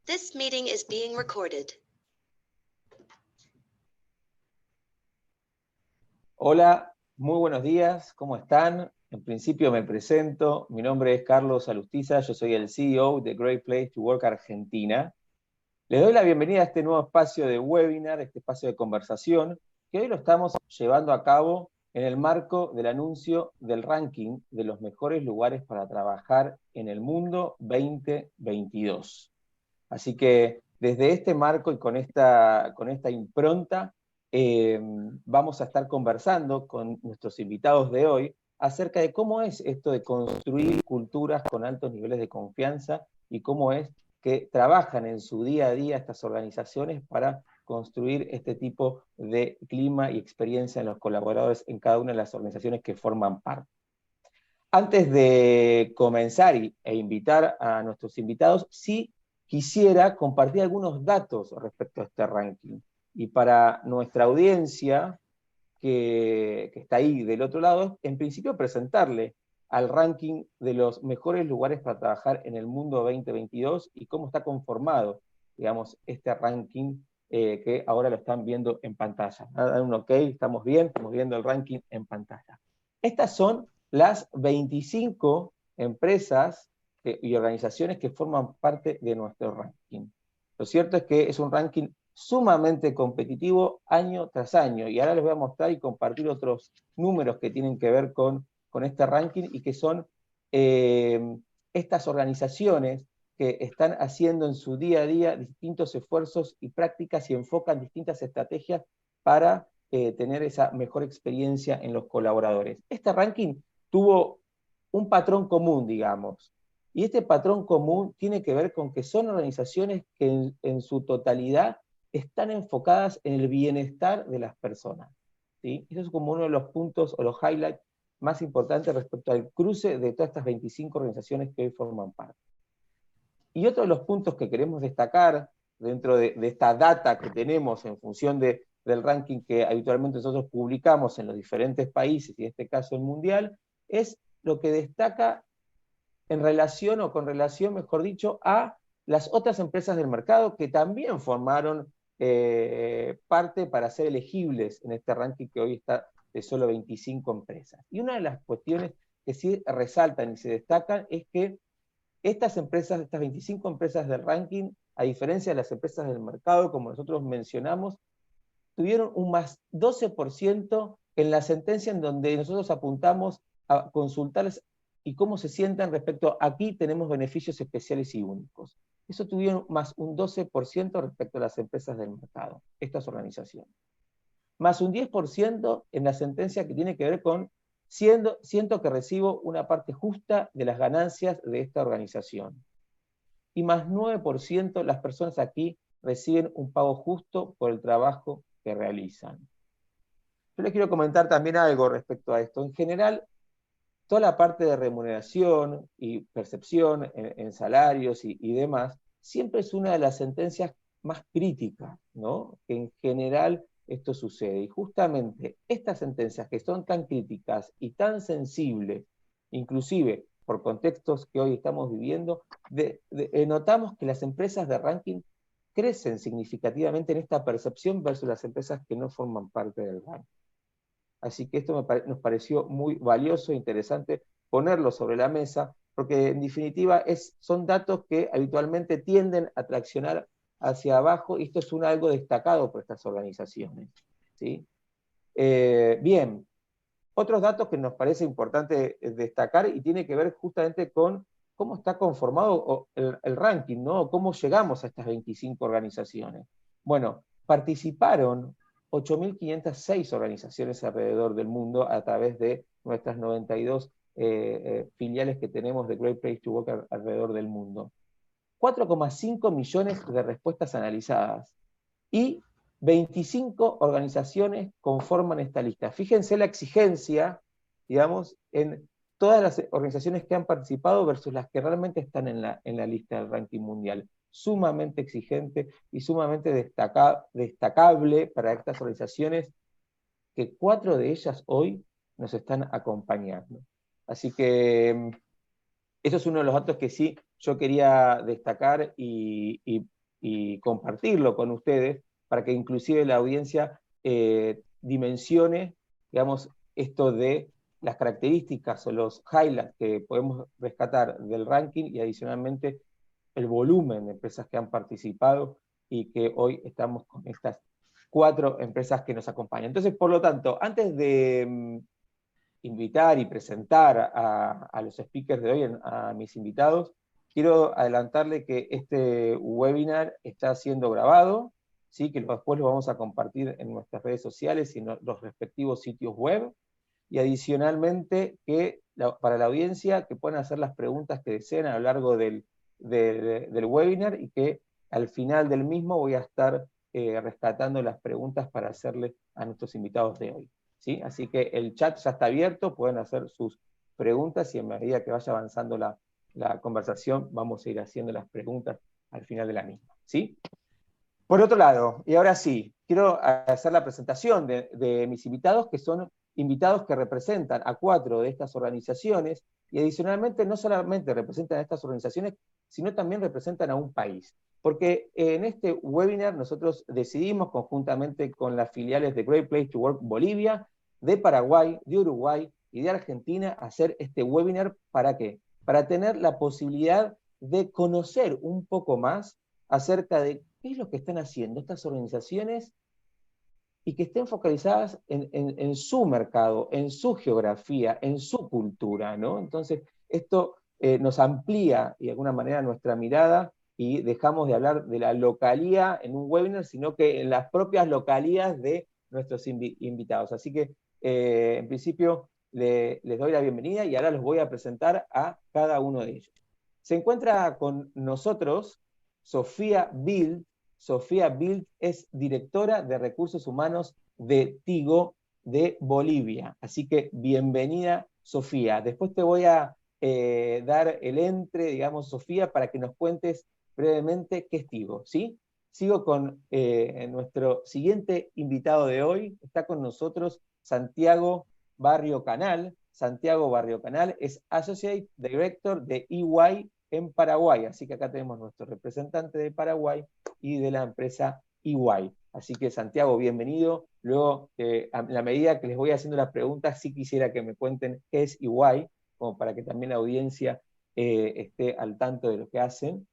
This meeting is being recorded. Hola, muy buenos días, ¿cómo están? En principio me presento, mi nombre es Carlos Alustiza, yo soy el CEO de Great Place to Work Argentina. Les doy la bienvenida a este nuevo espacio de webinar, este espacio de conversación, que hoy lo estamos llevando a cabo en el marco del anuncio del ranking de los mejores lugares para trabajar en el mundo 2022. Así que desde este marco y con esta impronta, vamos a estar conversando con nuestros invitados de hoy acerca de cómo es esto de construir culturas con altos niveles de confianza y cómo es que trabajan en su día a día estas organizaciones para construir este tipo de clima y experiencia en los colaboradores en cada una de las organizaciones que forman parte. Antes de comenzar e invitar a nuestros invitados, sí quisiera compartir algunos datos respecto a este ranking. Y para nuestra audiencia, que está ahí del otro lado, en principio presentarle al ranking de los mejores lugares para trabajar en el mundo 2022 y cómo está conformado, digamos, este ranking que ahora lo están viendo en pantalla. Dan un ok, estamos viendo el ranking en pantalla. Estas son las 25 empresas y organizaciones que forman parte de nuestro ranking. Lo cierto es que es un ranking sumamente competitivo año tras año, y ahora les voy a mostrar y compartir otros números que tienen que ver con este ranking y que son estas organizaciones que están haciendo en su día a día distintos esfuerzos y prácticas y enfocan distintas estrategias para tener esa mejor experiencia en los colaboradores. Este ranking tuvo un patrón común, digamos, y este patrón común tiene que ver con que son organizaciones que en su totalidad están enfocadas en el bienestar de las personas, ¿sí? Eso es como uno de los puntos o los highlights más importantes respecto al cruce de todas estas 25 organizaciones que hoy forman parte. Y otro de los puntos que queremos destacar dentro de esta data que tenemos en función del ranking que habitualmente nosotros publicamos en los diferentes países, y en este caso el mundial, es lo que destaca en relación, o con relación, mejor dicho, a las otras empresas del mercado que también formaron parte para ser elegibles en este ranking que hoy está de solo 25 empresas. Y una de las cuestiones que sí resaltan y se destacan es que estas empresas, estas 25 empresas del ranking, a diferencia de las empresas del mercado, como nosotros mencionamos, tuvieron un más 12% en la sentencia en donde nosotros apuntamos a consultarles y cómo se sientan respecto a aquí tenemos beneficios especiales y únicos. Eso tuvieron más un 12% respecto a las empresas del mercado, estas organizaciones. Más un 10% en la sentencia que tiene que ver con siento que recibo una parte justa de las ganancias de esta organización. Y más 9% las personas aquí reciben un pago justo por el trabajo que realizan. Yo les quiero comentar también algo respecto a esto. En general, toda la parte de remuneración y percepción en salarios y demás, siempre es una de las sentencias más críticas, ¿no? Que en general esto sucede. Y justamente estas sentencias que son tan críticas y tan sensibles, inclusive por contextos que hoy estamos viviendo, notamos que las empresas de ranking crecen significativamente en esta percepción versus las empresas que no forman parte del ranking. Así que esto nos pareció muy valioso e interesante ponerlo sobre la mesa, porque en definitiva son datos que habitualmente tienden a traccionar hacia abajo, y esto es algo destacado por estas organizaciones, ¿sí? Bien, otros datos que nos parece importante destacar y tiene que ver justamente con cómo está conformado el ranking, ¿no? Cómo llegamos a estas 25 organizaciones. Bueno, participaron 8.506 organizaciones alrededor del mundo a través de nuestras 92 filiales que tenemos de Great Place to Work alrededor del mundo. 4,5 millones de respuestas analizadas y 25 organizaciones conforman esta lista. Fíjense la exigencia, digamos, en todas las organizaciones que han participado versus las que realmente están en la lista del ranking mundial. Sumamente exigente y sumamente destacable para estas organizaciones, que 4 de ellas hoy nos están acompañando. Así que eso es uno de los datos que sí yo quería destacar y y compartirlo con ustedes para que inclusive la audiencia dimensione, digamos, esto de las características o los highlights que podemos rescatar del ranking y adicionalmente el volumen de empresas que han participado y que hoy estamos con estas 4 empresas que nos acompañan. Entonces, por lo tanto, antes de invitar y presentar a los speakers de hoy, a mis invitados, quiero adelantarle que este webinar está siendo grabado, ¿sí? Que después lo vamos a compartir en nuestras redes sociales y en los respectivos sitios web, y adicionalmente que para la audiencia que puedan hacer las preguntas que deseen a lo largo del webinar, y que al final del mismo voy a estar rescatando las preguntas para hacerle a nuestros invitados de hoy, ¿sí? Así que el chat ya está abierto, pueden hacer sus preguntas y en medida que vaya avanzando la conversación vamos a ir haciendo las preguntas al final de la misma, ¿sí? Por otro lado, y ahora sí, quiero hacer la presentación de mis invitados, que son invitados que representan a 4 de estas organizaciones, y adicionalmente no solamente representan a estas organizaciones, sino también representan a un país. Porque en este webinar nosotros decidimos, conjuntamente con las filiales de Great Place to Work Bolivia, de Paraguay, de Uruguay y de Argentina, hacer este webinar. ¿Para qué? Para tener la posibilidad de conocer un poco más acerca de qué es lo que están haciendo estas organizaciones y que estén focalizadas en su mercado, en su geografía, en su cultura, ¿no? Entonces, esto nos amplía y de alguna manera nuestra mirada, y dejamos de hablar de la localía en un webinar, sino que en las propias localías de nuestros invitados. Así que, en principio, les doy la bienvenida y ahora los voy a presentar a cada uno de ellos. Se encuentra con nosotros Sofía Bild. Sofía Bild es directora de Recursos Humanos de Tigo de Bolivia. Así que bienvenida, Sofía. Después te voy a dar el entre, digamos, Sofía, para que nos cuentes brevemente qué es Tigo, ¿sí? Sigo con nuestro siguiente invitado de hoy. Está con nosotros Santiago Barrio Canal. Santiago Barrio Canal es Associate Director de EY en Paraguay. Así que acá tenemos nuestro representante de Paraguay y de la empresa EY. Así que, Santiago, bienvenido. Luego, a la medida que les voy haciendo las preguntas, sí quisiera que me cuenten qué es EY, como para que también la audiencia esté al tanto de lo que hacen.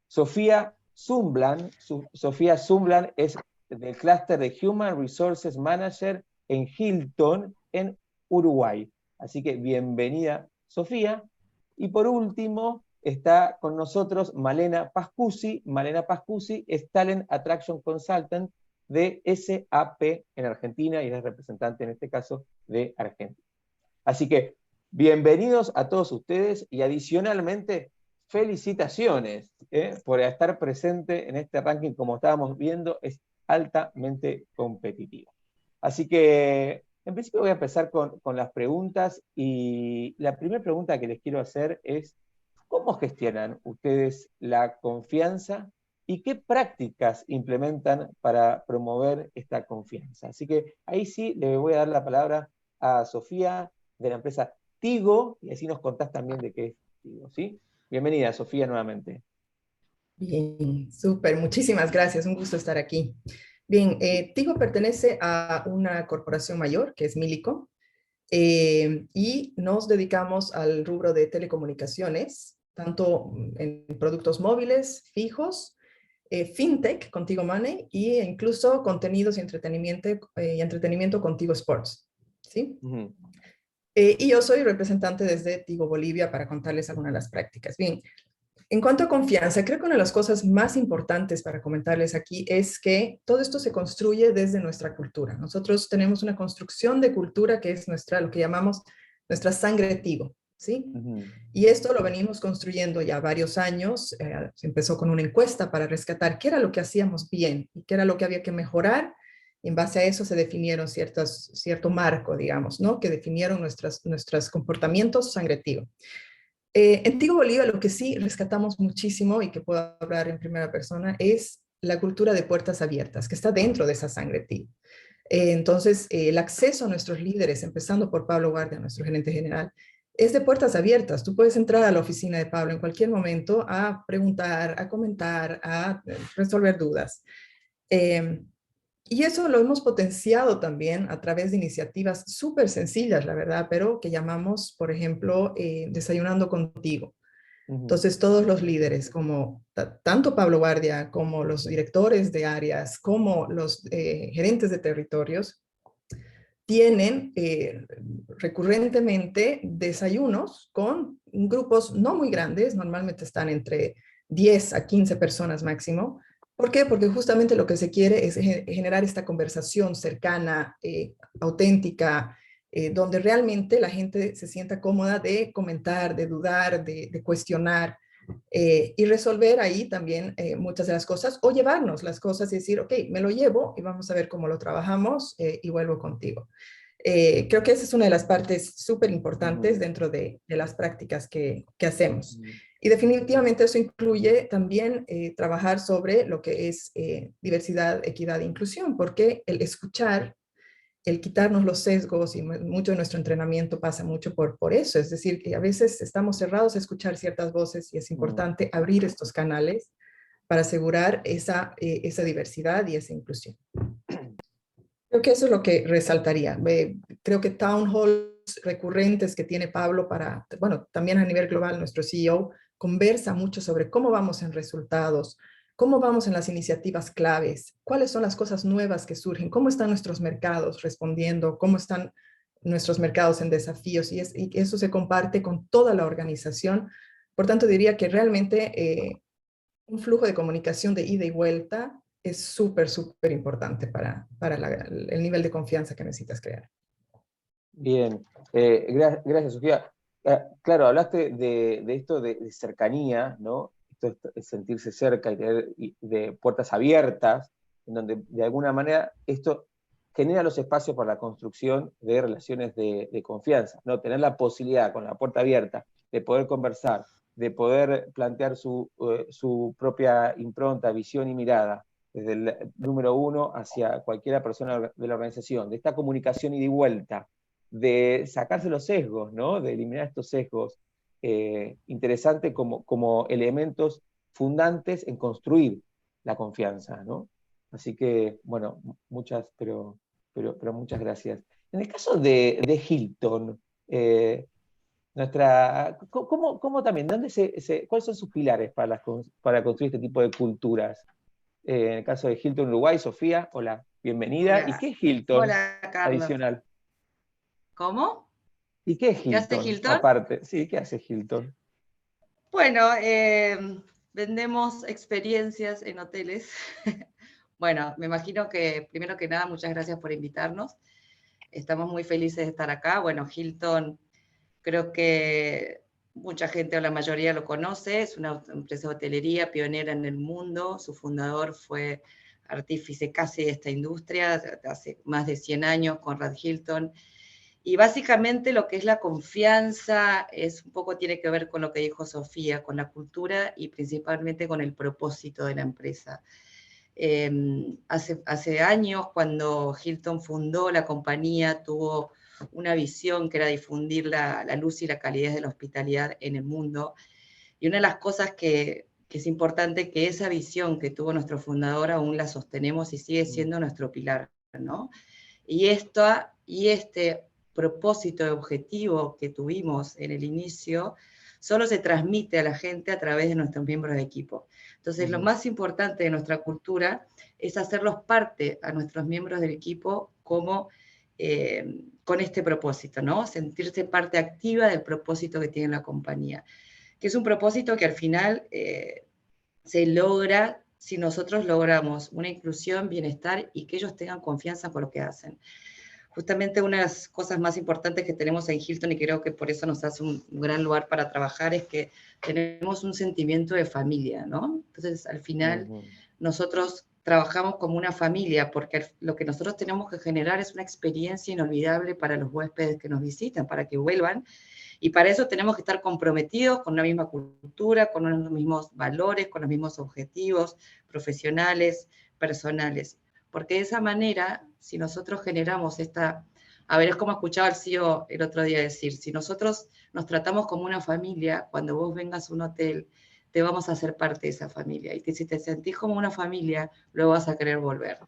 Sofía Zumblan. Sofía Zumblan es del clúster de Human Resources Manager en Hilton, en Uruguay. Así que bienvenida, Sofía. Y por último, está con nosotros Malena Pascusi. Malena Pascusi es Talent Attraction Consultant de SAP en Argentina y es representante en este caso de Argentina. Así que bienvenidos a todos ustedes y adicionalmente felicitaciones por estar presente en este ranking. Como estábamos viendo, es altamente competitivo. Así que en principio voy a empezar con las preguntas, y la primera pregunta que les quiero hacer es: ¿cómo gestionan ustedes la confianza y qué prácticas implementan para promover esta confianza? Así que ahí sí le voy a dar la palabra a Sofía, de la empresa Tigo, y así nos contás también de qué es Tigo, ¿sí? Bienvenida, Sofía, nuevamente. Bien, súper, muchísimas gracias, un gusto estar aquí. Bien, Tigo pertenece a una corporación mayor que es Milico, y nos dedicamos al rubro de telecomunicaciones, tanto en productos móviles fijos, fintech con Tigo Money, e incluso contenidos y entretenimiento con Tigo Sports, ¿sí? Uh-huh. Y yo soy representante desde Tigo Bolivia para contarles algunas de las prácticas. Bien, en cuanto a confianza, creo que una de las cosas más importantes para comentarles aquí es que todo esto se construye desde nuestra cultura. Nosotros tenemos una construcción de cultura que es nuestra, lo que llamamos nuestra sangre Tigo, ¿sí? Uh-huh. Y esto lo venimos construyendo ya varios años. Se empezó con una encuesta para rescatar qué era lo que hacíamos bien y qué era lo que había que mejorar. Y en base a eso se definieron cierto marco, digamos, ¿no? Que definieron nuestros comportamientos sangre Tigo. En Tigo Bolivia lo que sí rescatamos muchísimo y que puedo hablar en primera persona es la cultura de puertas abiertas, que está dentro de esa sangre Tigo. Entonces, el acceso a nuestros líderes, empezando por Pablo Guardia, nuestro gerente general, es de puertas abiertas. Tú puedes entrar a la oficina de Pablo en cualquier momento a preguntar, a comentar, a resolver dudas. Y eso lo hemos potenciado también a través de iniciativas súper sencillas, la verdad, pero que llamamos, por ejemplo, Desayunando Contigo. Entonces, todos los líderes, como tanto Pablo Guardia, como los directores de áreas, como los gerentes de territorios, tienen recurrentemente desayunos con grupos no muy grandes, normalmente están entre 10 a 15 personas máximo. ¿Por qué? Porque justamente lo que se quiere es generar esta conversación cercana, auténtica, donde realmente la gente se sienta cómoda de comentar, de dudar, de cuestionar, y resolver ahí también muchas de las cosas, o llevarnos las cosas y decir, ok, me lo llevo y vamos a ver cómo lo trabajamos y vuelvo contigo. Creo que esa es una de las partes súper importantes dentro de las prácticas que hacemos. Y definitivamente eso incluye también trabajar sobre lo que es diversidad, equidad e inclusión, porque el escuchar, el quitarnos los sesgos, y mucho de nuestro entrenamiento pasa mucho por eso, es decir, que a veces estamos cerrados a escuchar ciertas voces y es importante abrir estos canales para asegurar esa diversidad y esa inclusión. Creo que eso es lo que resaltaría. Creo que town halls recurrentes que tiene Pablo para, bueno, también a nivel global, nuestro CEO conversa mucho sobre cómo vamos en resultados, cómo vamos en las iniciativas claves, cuáles son las cosas nuevas que surgen, cómo están nuestros mercados respondiendo, cómo están nuestros mercados en desafíos, y eso se comparte con toda la organización. Por tanto, diría que realmente un flujo de comunicación de ida y vuelta es súper, súper importante para el nivel de confianza que necesitas crear. Bien, gracias, Sofía. Claro, hablaste de esto de cercanía, ¿no? Esto es sentirse cerca y tener de puertas abiertas, en donde de alguna manera esto genera los espacios para la construcción de relaciones de confianza, ¿no? Tener la posibilidad con la puerta abierta de poder conversar, de poder plantear su propia impronta, visión y mirada, desde el número uno hacia cualquier persona de la organización, de esta comunicación ida y vuelta, de sacarse los sesgos, ¿no? De eliminar estos sesgos, interesante como elementos fundantes en construir la confianza, ¿no? Así que, bueno, pero muchas gracias. En el caso de Hilton, ¿cómo también, cuáles son sus pilares para construir este tipo de culturas? En el caso de Hilton Uruguay, Sofía, hola, bienvenida. Hola. ¿Y qué es Hilton? Hola, Carlos. Adicional. ¿Cómo? ¿Y qué es ¿Qué hace Hilton? Hilton? Aparte, sí, ¿qué hace Hilton? Bueno, vendemos experiencias en hoteles. Bueno, me imagino que, primero que nada, muchas gracias por invitarnos. Estamos muy felices de estar acá. Bueno, Hilton, creo que mucha gente o la mayoría lo conoce. Es una empresa de hotelería pionera en el mundo. Su fundador fue artífice casi de esta industria, hace más de 100 años, Conrad Hilton. Y básicamente lo que es la confianza es un poco tiene que ver con lo que dijo Sofía, con la cultura y principalmente con el propósito de la empresa. Hace años, cuando Hilton fundó la compañía, tuvo una visión que era difundir la luz y la calidez de la hospitalidad en el mundo. Y una de las cosas que es importante, que esa visión que tuvo nuestro fundador aún la sostenemos y sigue siendo nuestro pilar, ¿no? Y este propósito y objetivo que tuvimos en el inicio solo se transmite a la gente a través de nuestros miembros de equipo. Entonces, lo más importante de nuestra cultura es hacerlos parte a nuestros miembros del equipo como con este propósito, ¿no? Sentirse parte activa del propósito que tiene la compañía, que es un propósito que al final se logra si nosotros logramos una inclusión, bienestar y que ellos tengan confianza por lo que hacen. Justamente una de las cosas más importantes que tenemos en Hilton, y creo que por eso nos hace un gran lugar para trabajar, es que tenemos un sentimiento de familia, ¿no? Entonces, al final, nosotros trabajamos como una familia, porque lo que nosotros tenemos que generar es una experiencia inolvidable para los huéspedes que nos visitan, para que vuelvan, y para eso tenemos que estar comprometidos con una misma cultura, con los mismos valores, con los mismos objetivos profesionales, personales. Porque de esa manera, si nosotros generamos es como escuchaba al CEO el otro día decir, si nosotros nos tratamos como una familia, cuando vos vengas a un hotel, te vamos a hacer parte de esa familia. Y si te sentís como una familia, luego vas a querer volver.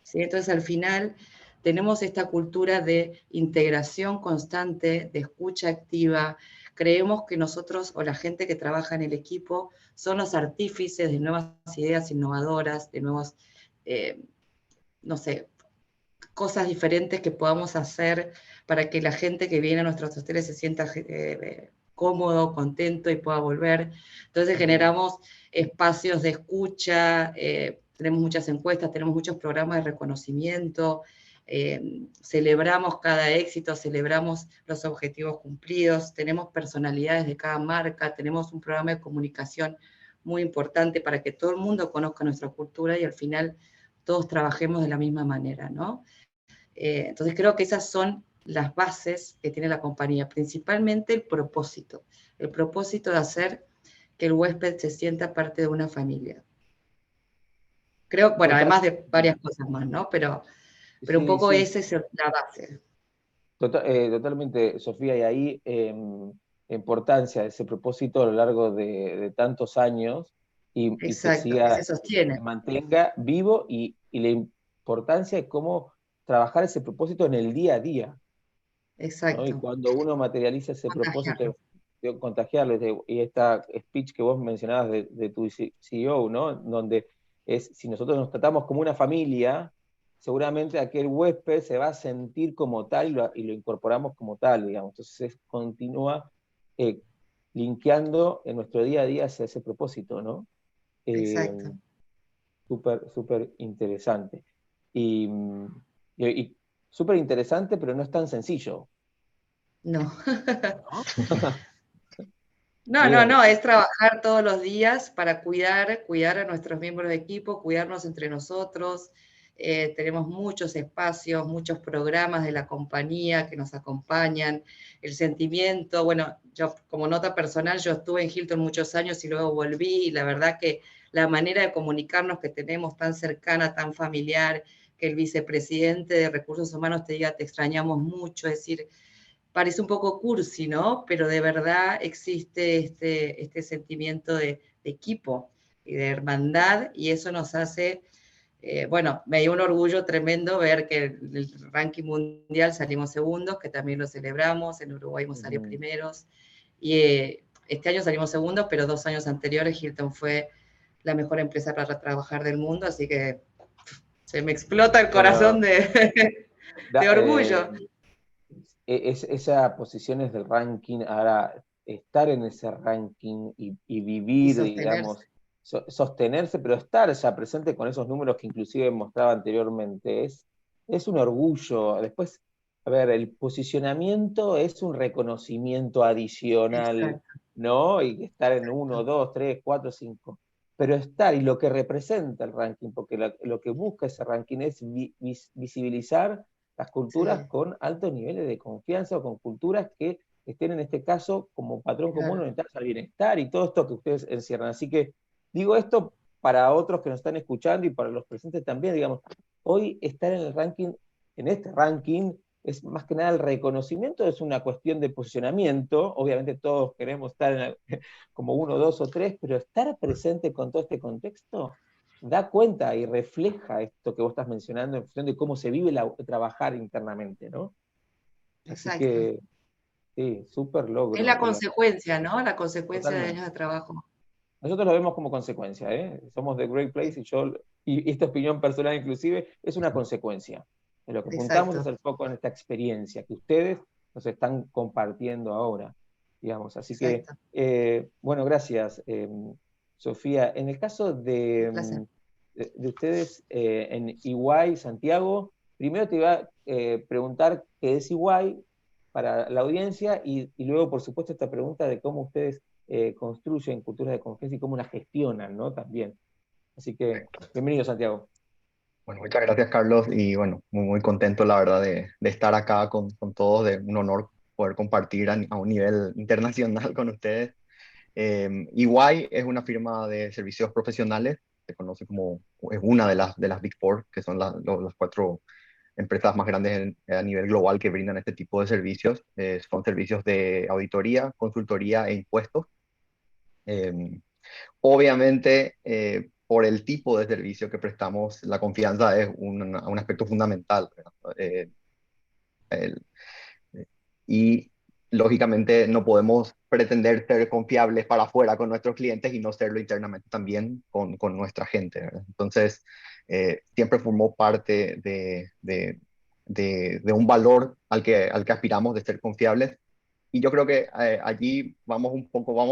¿Sí? Entonces, al final, tenemos esta cultura de integración constante, de escucha activa. Creemos que nosotros, o la gente que trabaja en el equipo, son los artífices de nuevas ideas innovadoras, de nuevos, no sé, cosas diferentes que podamos hacer para que la gente que viene a nuestros hoteles se sienta cómodo, contento y pueda volver. Entonces generamos espacios de escucha, tenemos muchas encuestas, tenemos muchos programas de reconocimiento, celebramos cada éxito, celebramos los objetivos cumplidos, tenemos personalidades de cada marca, tenemos un programa de comunicación muy importante para que todo el mundo conozca nuestra cultura y al final todos trabajemos de la misma manera, ¿no? Entonces creo que esas son las bases que tiene la compañía, principalmente el propósito de hacer que el huésped se sienta parte de una familia. Creo, bueno, además de varias cosas más, ¿no? Pero un poco sí. esa es la base. Totalmente, Sofía, y ahí la importancia de ese propósito a lo largo de tantos años y que Exacto, que se sostiene. se mantenga vivo y la importancia de cómo trabajar ese propósito en el día a día, Exacto. ¿no? Y cuando uno materializa ese propósito, contagiarlo, y esta speech que vos mencionabas de tu CEO, ¿no? Donde es, si nosotros nos tratamos como una familia, seguramente aquel huésped se va a sentir como tal y lo incorporamos como tal, digamos. Entonces continúa linkeando en nuestro día a día hacia ese propósito, ¿no? Exacto. Súper interesante. Y súper interesante, pero no es tan sencillo. No. Bien. No, es trabajar todos los días para cuidar a nuestros miembros de equipo, cuidarnos entre nosotros. Tenemos muchos espacios, muchos programas de la compañía que nos acompañan. El sentimiento, bueno, yo como nota personal, yo estuve en Hilton muchos años y luego volví, y la verdad que la manera de comunicarnos que tenemos tan cercana, tan familiar, que el vicepresidente de Recursos Humanos te diga, te extrañamos mucho, es decir, parece un poco cursi, ¿no? Pero de verdad existe este sentimiento de equipo y de hermandad, y eso nos hace, bueno, me dio un orgullo tremendo ver que el ranking mundial salimos segundos, que también lo celebramos, en Uruguay hemos salido primeros, y este año salimos segundos, pero 2 años anteriores Hilton fue la mejor empresa para trabajar del mundo, así que se me explota el corazón de orgullo. Esas posiciones del ranking, ahora estar en ese ranking y vivir, digamos, sostenerse, pero estar ya presente con esos números que inclusive mostraba anteriormente, es un orgullo. Después, a ver, el posicionamiento es un reconocimiento adicional, Exacto. ¿no? Y estar en 1, 2, 3, 4, 5. Pero estar, y lo que representa el ranking, porque lo que busca ese ranking es visibilizar las culturas con altos niveles de confianza o con culturas que estén en este caso como patrón común orientadas al bienestar y todo esto que ustedes encierran. Así que digo esto para otros que nos están escuchando y para los presentes también, digamos, hoy estar en el ranking, en este ranking, es más que nada el reconocimiento, es una cuestión de posicionamiento, obviamente todos queremos estar como 1, 2 o 3, pero estar presente con todo este contexto da cuenta y refleja esto que vos estás mencionando en función de cómo se vive trabajar internamente, ¿no? Así Exacto. que, sí, súper logro. Es la consecuencia, ¿no? La consecuencia de Totalmente. años de trabajo. Nosotros lo vemos como consecuencia, ¿eh? Somos The Great Place y esta opinión personal inclusive, es una consecuencia. De lo que apuntamos es el foco en esta experiencia que ustedes nos están compartiendo ahora, digamos. Así que, bueno, gracias, Sofía. En el caso de ustedes en EY Santiago, primero te iba a preguntar qué es EY para la audiencia y luego, por supuesto, esta pregunta de cómo ustedes construyen culturas de confianza y cómo las gestionan, ¿no? También. Así que, bienvenido, Santiago. Bueno, muchas gracias, Carlos, y bueno, muy contento, la verdad, de estar acá con todos, de un honor poder compartir a un nivel internacional con ustedes. EY es una firma de servicios profesionales, se conoce como, es una de las Big Four, que son las 4 empresas más grandes a nivel global que brindan este tipo de servicios. Son servicios de auditoría, consultoría e impuestos. Em, Obviamente, por el tipo de servicio que prestamos, la confianza es un aspecto fundamental, ¿verdad? El- y lógicamente no podemos pretender ser confiables para afuera con nuestros clientes y no serlo internamente también con nuestra gente, ¿verdad? Entonces, siempre formó parte de un valor al que aspiramos de ser confiables. Y yo creo que allí vamos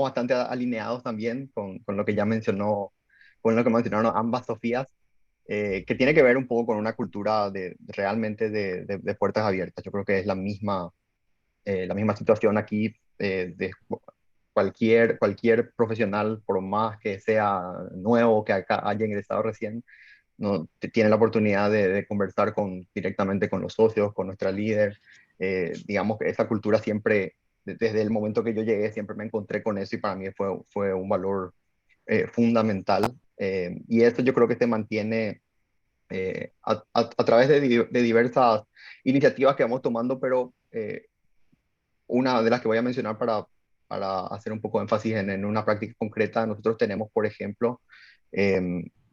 bastante alineados también con lo que ya mencionó, con lo que mencionaron ambas Sofías, que tiene que ver un poco con una cultura realmente de puertas abiertas. Yo creo que es la misma situación aquí de cualquier profesional, por más que sea nuevo, que acá haya ingresado recién, no tiene la oportunidad de conversar directamente con los socios, con nuestra líder. Digamos que esa cultura siempre, desde el momento que yo llegué, siempre me encontré con eso y para mí fue un valor fundamental. Y esto yo creo que se mantiene a través de diversas iniciativas que vamos tomando, pero una de las que voy a mencionar para hacer un poco de énfasis en una práctica concreta, nosotros tenemos, por ejemplo,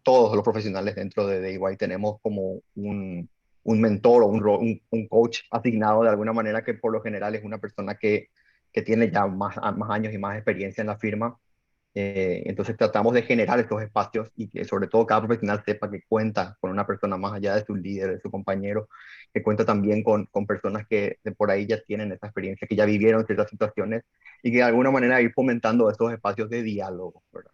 todos los profesionales dentro de EY tenemos como un mentor o un coach asignado de alguna manera que por lo general es una persona que tiene ya más años y más experiencia en la firma. Entonces tratamos de generar estos espacios y que sobre todo cada profesional sepa que cuenta con una persona más allá de su líder, de su compañero, que cuenta también con personas que de por ahí ya tienen esa experiencia, que ya vivieron ciertas situaciones y que de alguna manera ir fomentando estos espacios de diálogo, ¿verdad?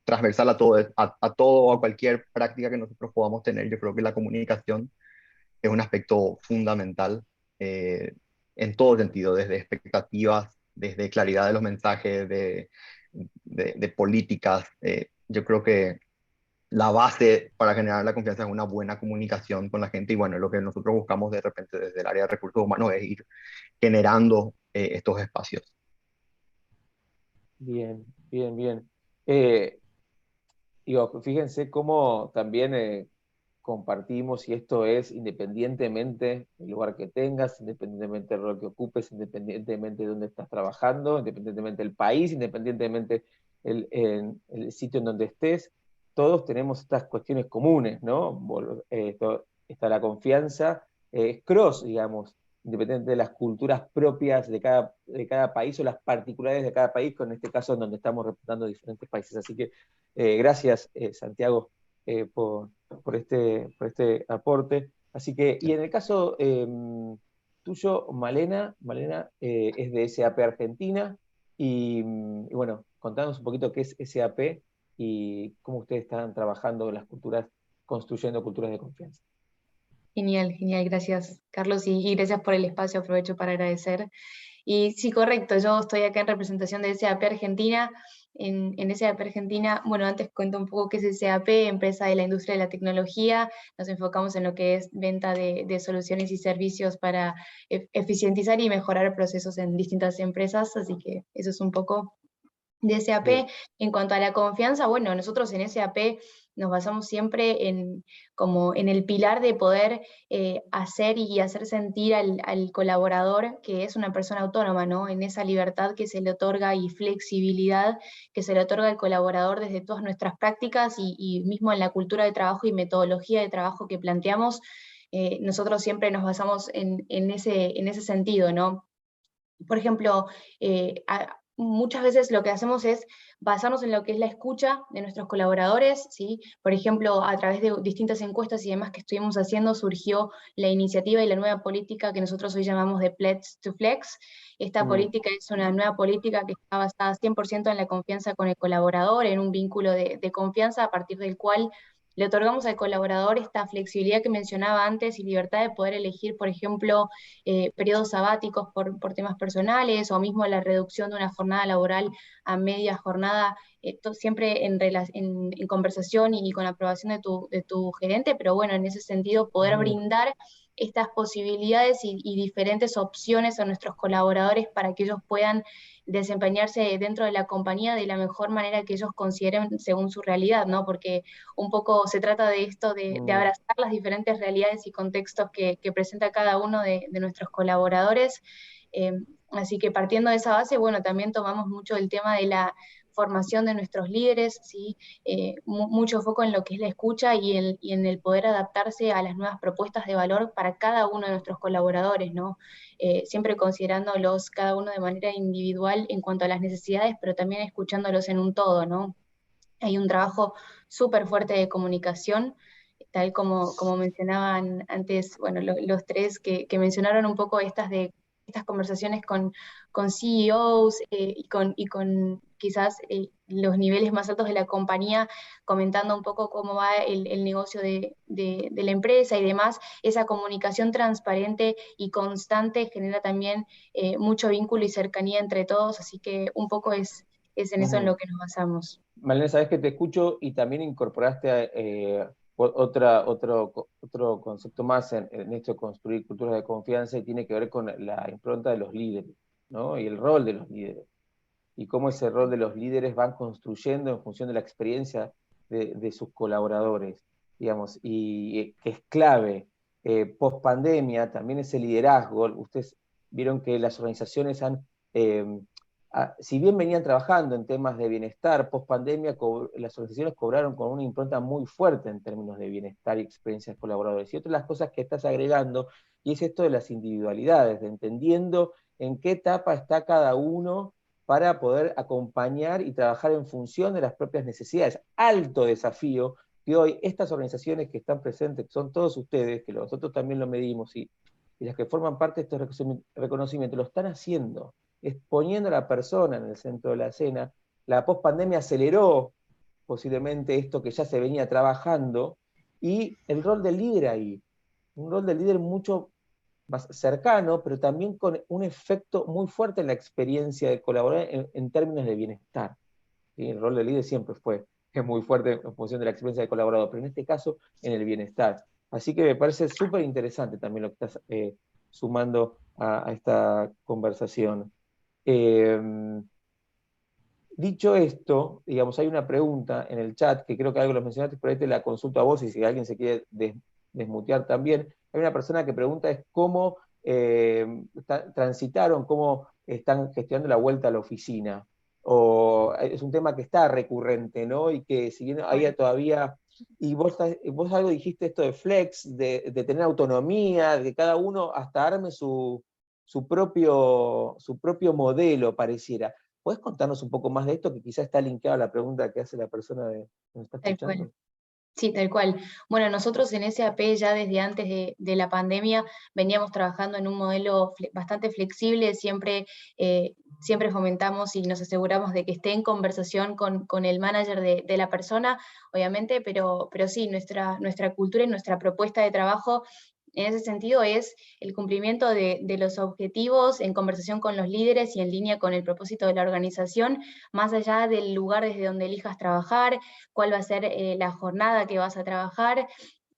Transversal a todo o a cualquier práctica que nosotros podamos tener. Yo creo que la comunicación es un aspecto fundamental eh, en todo sentido, desde expectativas, desde claridad de los mensajes, de políticas. Yo creo que la base para generar la confianza es una buena comunicación con la gente y bueno, lo que nosotros buscamos de repente desde el área de recursos humanos es ir generando estos espacios. Bien, bien, bien. Eh, Digo, fíjense cómo también compartimos, y esto es independientemente del lugar que tengas, independientemente del rol que ocupes, independientemente de dónde estás trabajando, independientemente del país, independientemente el sitio en donde estés, todos tenemos estas cuestiones comunes, ¿no? Está la confianza, es cross, digamos, independiente de las culturas propias de cada país o las particularidades de cada país, con este caso en donde estamos representando diferentes países. Así que gracias, Santiago, por este aporte. Así que, y en el caso tuyo, Malena es de SAP Argentina, y bueno, contanos un poquito qué es SAP y cómo ustedes están trabajando las culturas, construyendo culturas de confianza. Genial, genial, gracias Carlos y gracias por el espacio, aprovecho para agradecer. Y sí, correcto, yo estoy acá en representación de SAP Argentina. En SAP Argentina, bueno, antes cuento un poco qué es SAP, empresa de la industria de la tecnología. Nos enfocamos en lo que es venta de soluciones y servicios para eficientizar y mejorar procesos en distintas empresas, así que eso es un poco de SAP. Bien. En cuanto a la confianza, bueno, nosotros en SAP nos basamos siempre como en el pilar de poder hacer y hacer sentir al colaborador que es una persona autónoma, ¿no? En esa libertad que se le otorga y flexibilidad que se le otorga al colaborador desde todas nuestras prácticas y mismo en la cultura de trabajo y metodología de trabajo que planteamos, nosotros siempre nos basamos en ese sentido, ¿no? Por ejemplo, muchas veces lo que hacemos es basarnos en lo que es la escucha de nuestros colaboradores, ¿sí? Por ejemplo, a través de distintas encuestas y demás que estuvimos haciendo, surgió la iniciativa y la nueva política que nosotros hoy llamamos de Pledge to Flex. Esta política es una nueva política que está basada 100% en la confianza con el colaborador, en un vínculo de confianza a partir del cual le otorgamos al colaborador esta flexibilidad que mencionaba antes y libertad de poder elegir, por ejemplo, periodos sabáticos por temas personales o mismo la reducción de una jornada laboral a media jornada siempre en conversación y con aprobación de tu gerente, pero bueno, en ese sentido poder brindar estas posibilidades y diferentes opciones a nuestros colaboradores para que ellos puedan desempeñarse dentro de la compañía de la mejor manera que ellos consideren según su realidad, ¿no? Porque un poco se trata de esto, de abrazar las diferentes realidades y contextos que presenta cada uno de nuestros colaboradores. Así que partiendo de esa base, bueno, también tomamos mucho el tema de la formación de nuestros líderes, ¿sí? Mucho foco en lo que es la escucha y en el poder adaptarse a las nuevas propuestas de valor para cada uno de nuestros colaboradores, ¿no? Siempre considerándolos cada uno de manera individual en cuanto a las necesidades, pero también escuchándolos en un todo, ¿no? Hay un trabajo súper fuerte de comunicación, tal como mencionaban antes, bueno, los tres que mencionaron un poco estas conversaciones con CEOs y con quizás los niveles más altos de la compañía, comentando un poco cómo va el negocio de la empresa y demás. Esa comunicación transparente y constante genera también mucho vínculo y cercanía entre todos, así que un poco es en eso en lo que nos basamos. Malena, sabes que te escucho y también incorporaste otro concepto más en esto de construir culturas de confianza, y tiene que ver con la impronta de los líderes, ¿no? Y el rol de los líderes. Y cómo ese rol de los líderes van construyendo en función de la experiencia de sus colaboradores, digamos, y que es clave. Post pandemia, también ese liderazgo, ustedes vieron que las organizaciones si bien venían trabajando en temas de bienestar, post pandemia las organizaciones cobraron con una impronta muy fuerte en términos de bienestar y experiencias de colaboradores. Y otra de las cosas que estás agregando, y es esto de las individualidades, de entendiendo en qué etapa está cada uno para poder acompañar y trabajar en función de las propias necesidades. Alto desafío que hoy estas organizaciones que están presentes, que son todos ustedes, que nosotros también lo medimos, y las que forman parte de estos reconocimientos, lo están haciendo, es poniendo a la persona en el centro de la escena. La pospandemia aceleró posiblemente esto que ya se venía trabajando, y el rol del líder ahí, un rol del líder mucho más cercano, pero también con un efecto muy fuerte en la experiencia de colaborar en términos de bienestar. ¿Sí? El rol del líder siempre es muy fuerte en función de la experiencia de colaborador, pero en este caso en el bienestar. Así que me parece súper interesante también lo que estás sumando a esta conversación. Dicho esto, digamos, hay una pregunta en el chat, que creo que algo lo mencionaste, pero ahí te la consulto a vos, y si alguien se quiere desmutear también. Hay una persona que pregunta es cómo transitaron, cómo están gestionando la vuelta a la oficina. O es un tema que está recurrente, ¿no? Y que si bien hay todavía... Y vos algo dijiste esto de flex, de tener autonomía, de que cada uno hasta arme su propio modelo, pareciera. ¿Puedes contarnos un poco más de esto, que quizás está linkeado a la pregunta que hace la persona que nos está escuchando? Sí, tal cual. Bueno, nosotros en SAP ya desde antes de la pandemia veníamos trabajando en un modelo bastante flexible, siempre fomentamos y nos aseguramos de que esté en conversación con el manager de la persona, obviamente, pero sí, nuestra cultura y nuestra propuesta de trabajo en ese sentido es el cumplimiento de los objetivos en conversación con los líderes y en línea con el propósito de la organización, más allá del lugar desde donde elijas trabajar, cuál va a ser la jornada que vas a trabajar,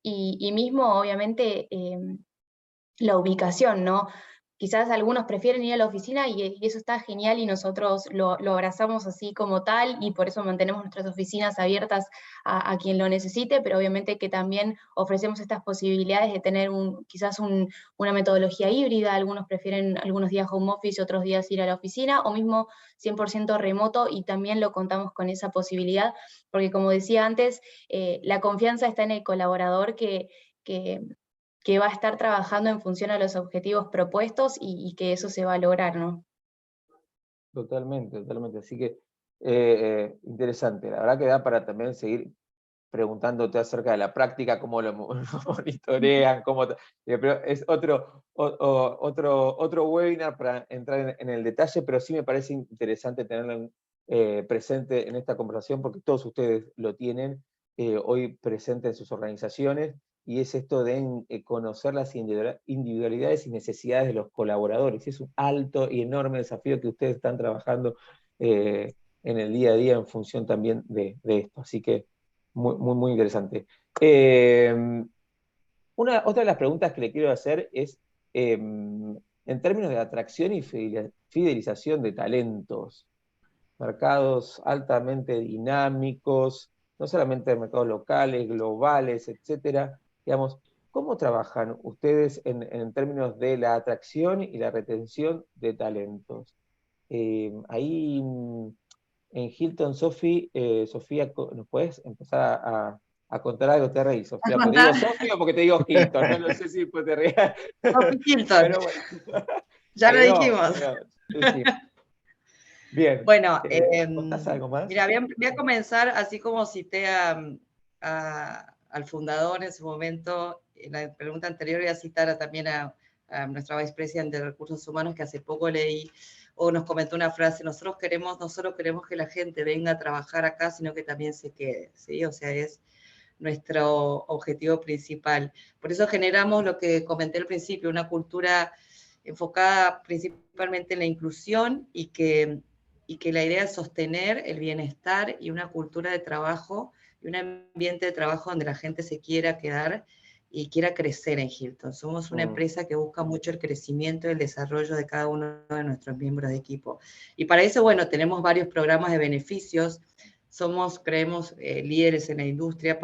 y mismo, obviamente, la ubicación, ¿no? Quizás algunos prefieren ir a la oficina y eso está genial, y nosotros lo abrazamos así como tal, y por eso mantenemos nuestras oficinas abiertas a quien lo necesite, pero obviamente que también ofrecemos estas posibilidades de tener quizás una metodología híbrida. Algunos prefieren algunos días home office, otros días ir a la oficina, o mismo 100% remoto, y también lo contamos con esa posibilidad, porque como decía antes, la confianza está en el colaborador que va a estar trabajando en función a los objetivos propuestos, y que eso se va a lograr, ¿no? Totalmente, totalmente. Así que interesante. La verdad que da para también seguir preguntándote acerca de la práctica, cómo lo monitorean, pero es otro webinar para entrar en el detalle, pero sí me parece interesante tenerlo presente en esta conversación, porque todos ustedes lo tienen hoy presente en sus organizaciones, y es esto de conocer las individualidades y necesidades de los colaboradores. Es un alto y enorme desafío que ustedes están trabajando en el día a día en función también de esto. Así que muy interesante. Otra de las preguntas que le quiero hacer es, en términos de atracción y fidelización de talentos, mercados altamente dinámicos, no solamente mercados locales, globales, etcétera, digamos, ¿cómo trabajan ustedes en términos de la atracción y la retención de talentos? Ahí en Hilton, Sofía, ¿nos puedes empezar a contar algo? Te reís, ¿A Sofía, porque te digo contar? Sofía o porque te digo Hilton, no sé si después te reís. Sophie Hilton, Pero bueno, ya lo quedó, dijimos. sí. Bien, Bueno, ¿contás algo más? mira, voy a comenzar así como cité al fundador en su momento. En la pregunta anterior voy a citar también a nuestra vicepresidenta de Recursos Humanos, que hace poco leí o nos comentó una frase: no solo queremos que la gente venga a trabajar acá, sino que también se quede, ¿sí? O sea, es nuestro objetivo principal. Por eso generamos lo que comenté al principio, una cultura enfocada principalmente en la inclusión y que la idea es sostener el bienestar y una cultura de trabajo y un ambiente de trabajo donde la gente se quiera quedar y quiera crecer en Hilton. Somos una empresa que busca mucho el crecimiento y el desarrollo de cada uno de nuestros miembros de equipo. Y para eso, bueno, tenemos varios programas de beneficios. Creemos, líderes en la industria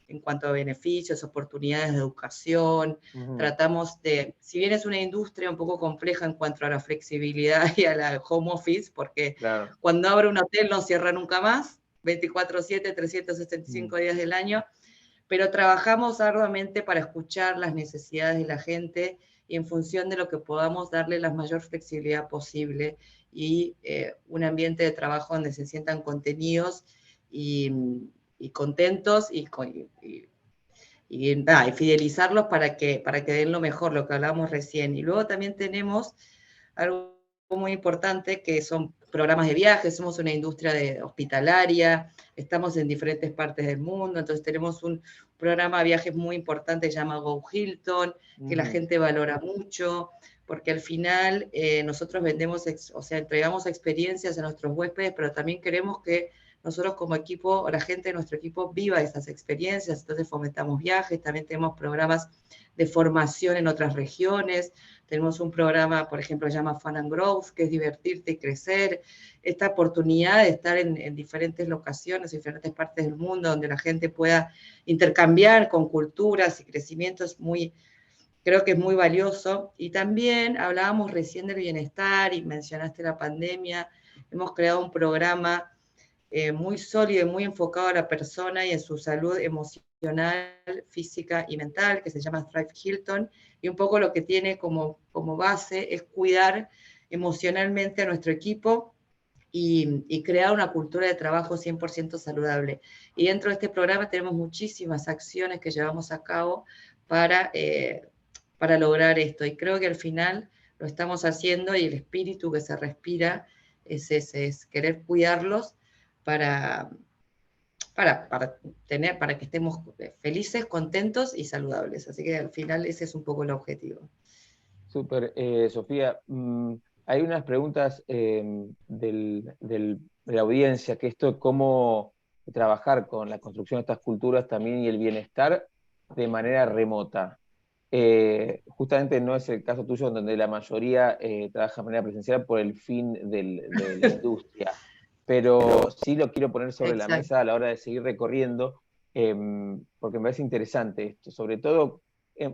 en cuanto a beneficios, oportunidades de educación. Tratamos de, si bien es una industria un poco compleja en cuanto a la flexibilidad y a la home office, porque Claro. cuando abre un hotel no cierra nunca más, 24/7, 365 días del año, pero trabajamos arduamente para escuchar las necesidades de la gente y en función de lo que podamos darle la mayor flexibilidad posible y un ambiente de trabajo donde se sientan contenidos y contentos y fidelizarlos para que den lo mejor, lo que hablábamos recién. Y luego también tenemos algo muy importante, que son programas de viajes. Somos una industria hospitalaria, estamos en diferentes partes del mundo, entonces tenemos un programa de viajes muy importante que se llama Go Hilton, que la gente valora mucho, porque al final nosotros entregamos experiencias a nuestros huéspedes, pero también queremos que nosotros como equipo, o la gente de nuestro equipo, viva esas experiencias. Entonces fomentamos viajes, también tenemos programas de formación en otras regiones. Tenemos un programa, por ejemplo, que se llama Fun and Growth, que es divertirte y crecer. Esta oportunidad de estar en diferentes locaciones, en diferentes partes del mundo, donde la gente pueda intercambiar con culturas y crecimiento, creo que es muy valioso. Y también hablábamos recién del bienestar y mencionaste la pandemia. Hemos creado un programa muy sólido y muy enfocado a la persona y en su salud emocional, física y mental, que se llama Thrive Hilton, y un poco lo que tiene como base es cuidar emocionalmente a nuestro equipo y crear una cultura de trabajo 100% saludable. Y dentro de este programa tenemos muchísimas acciones que llevamos a cabo para lograr esto, y creo que al final lo estamos haciendo, y el espíritu que se respira es ese, es querer cuidarlos para que estemos felices, contentos y saludables. Así que al final ese es un poco el objetivo. Súper, Sofía. Hay unas preguntas de la audiencia, que esto es cómo trabajar con la construcción de estas culturas también y el bienestar de manera remota. Justamente no es el caso tuyo, donde la mayoría trabaja de manera presencial por el fin de la industria, pero sí lo quiero poner sobre la mesa a la hora de seguir recorriendo, porque me parece interesante esto. Sobre todo,